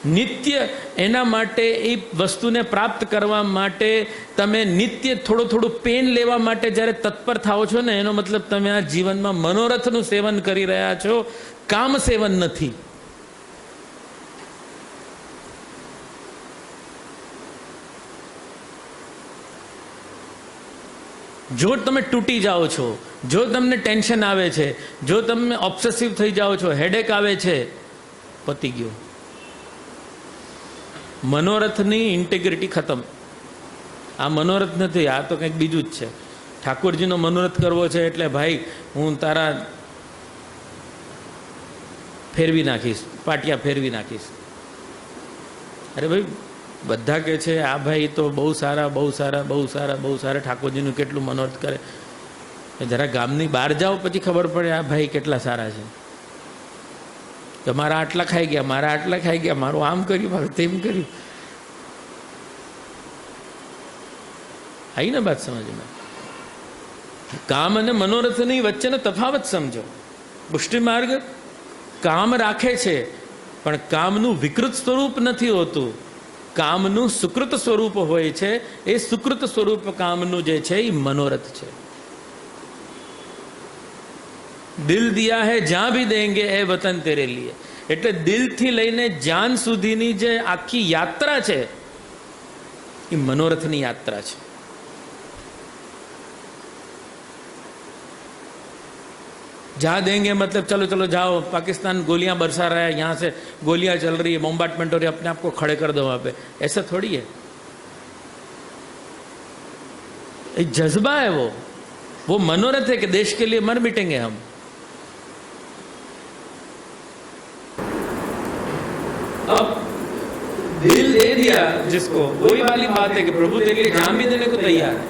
Speaker 1: નિત્ય, એના માટે એ વસ્તુને પ્રાપ્ત કરવા માટે તમે નિત્ય થોડું પેન લેવા માટે જ્યારે તત્પર થાઓ છો ને, એનો મતલબ તમે આ જીવનમાં મનોરથનું સેવન કરી રહ્યા છો, કામ સેવન નથી. જો તમે તૂટી જાઓ છો, જો તમને ટેન્શન આવે છે, જો તમે ઓબ્સેસિવ થઈ જાઓ છો, હેડેક આવે છે, પતી ગયું. મનોરથની ઇન્ટેગ્રિટી ખતમ. આ મનોરથ નથી, આ તો કંઈક બીજું જ છે. ઠાકોરજીનો મનોરથ કરવો છે એટલે ભાઈ હું તારા ફેરવી નાખીશ, પાટિયા ફેરવી નાખીશ. અરે ભાઈ, બધા કહે છે આ ભાઈ તો બહુ સારા બહુ સારા બહુ સારા બહુ સારા, ઠાકોરજીનું કેટલું મનોરથ કરે. જરા ગામની બહાર જાઓ પછી ખબર પડે આ ભાઈ કેટલા સારા છે. તો મારા આટલા ખાઈ ગયા, મારા આટલા ખાઈ ગયા, મારું આમ કર્યું, મારું તેમ કર્યું. આવી ને બાત સમજમાં? કામ અને મનોરથની વચ્ચેનો તફાવત સમજો. પુષ્ટિ માર્ગ કામ રાખે છે, પણ કામનું વિકૃત સ્વરૂપ નથી હોતું, કામનું સુકૃત સ્વરૂપ હોય છે. એ સુકૃત સ્વરૂપ કામનું જે છે એ મનોરથ છે. દિલ દિયા હૈ જ્યાં ભી દેંગે એ વતન તેરે લીએ. એટલે દિલથી લઈને જાન સુધીની જે આખી યાત્રા છે એ મનોરથની યાત્રા છે. जहाँ देंगे मतलब चलो चलो जाओ, पाकिस्तान गोलियां बरसा रहा है, यहाँ से गोलियां चल रही है, बॉम्बार्डमेंट हो रही है, अपने आप को खड़े कर दो वहाँ पे, ऐसा थोड़ी है. एक जज्बा है, वो मनोरथ है कि देश के लिए मर मिटेंगे हम. अब दिल दे दिया जिसको, वही वाली बात है कि प्रभु तेरे लिए जान भी देने को तैयार है,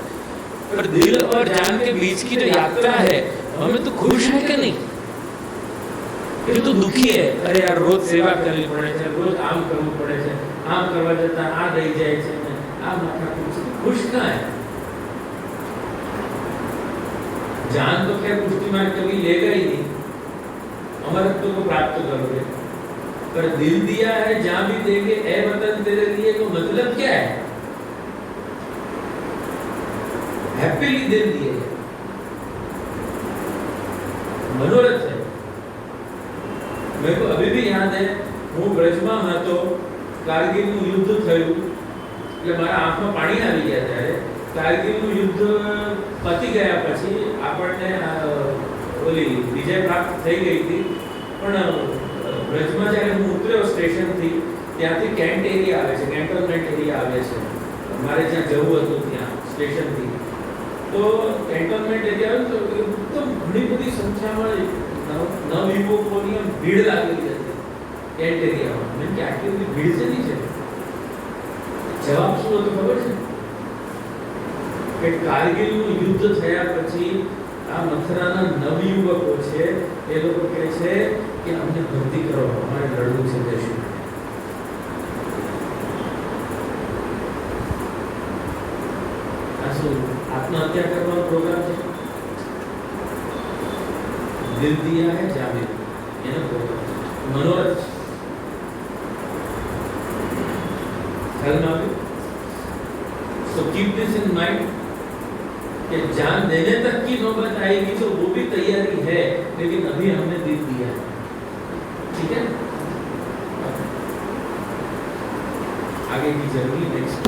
Speaker 1: पर दिल और जान के बीच की जो यात्रा है, हमें तो खुश है कि नहीं? ये तो दुखी है. अरे यार रोज सेवा करनी पड़े છે, રોજ આમ કરવું પડે છે, આમ કરવા જતા આ રહી જાય છે, આ માથા खुश कहाँ है? जान तो खैर पुष्टि मार्ग कभी लेगा ही नहीं, अमरत्व को प्राप्त करोगे, पर दिल दिया है जहां भी देंगे ए वतन तेरे लिए, तो मतलब क्या है? हैप्पीली दिल दिए, मनोरथ है. मेरे को अभी भी याद है, હું બ્રજમાં હતો, કારગિલનું યુદ્ધ થયું, એટલે મારા આંખમાં પાણી આવી ગયા. ત્યારે કારગિલનું યુદ્ધ પતી ગયા પછી આપણને ઓલી વિજય પ્રાપ્ત થઈ ગઈ હતી, પણ બ્રજમાં જ્યારે હું ઉતર્યો સ્ટેશનથી, ત્યાંથી કેન્ટ એરિયા આવે છે, કેન્ટોનમેન્ટ એરિયા આવે છે, મારે જ્યાં જવું હતું ત્યાં સ્ટેશનથી. તો કેન્ટોનમેન્ટ એરિયા તો એકદમ ઘણી બધી સંખ્યામાં નવયુવકોની ભીડ લાગેલી હતી કેન્ટ એરિયામાં. મેં કે આટલી બધી ભીડ શેની છે? જવાબ શું હતો ખબર છે? કે કારગિલનું યુદ્ધ થયા પછી આ મથુરાના નવયુવકો છે, એ લોકો કહે છે કે અમને ભરતી કરો, અમારે લડવું છે દેશમાં. આ શું આત્મહત્યા કરવાનો પ્રોગ્રામ છે? દિલ દિયા હે જાવે એનો પ્રોગ્રામ, મનોરથ. ખ્યાલ આવ્યું? So keep this in mind कि जान देने तक की नौबत आएगी तो वो भी तैयारी है, लेकिन अभी हमने दिल दिया है. ठीक है, आगे की जर्नी नेक्स्ट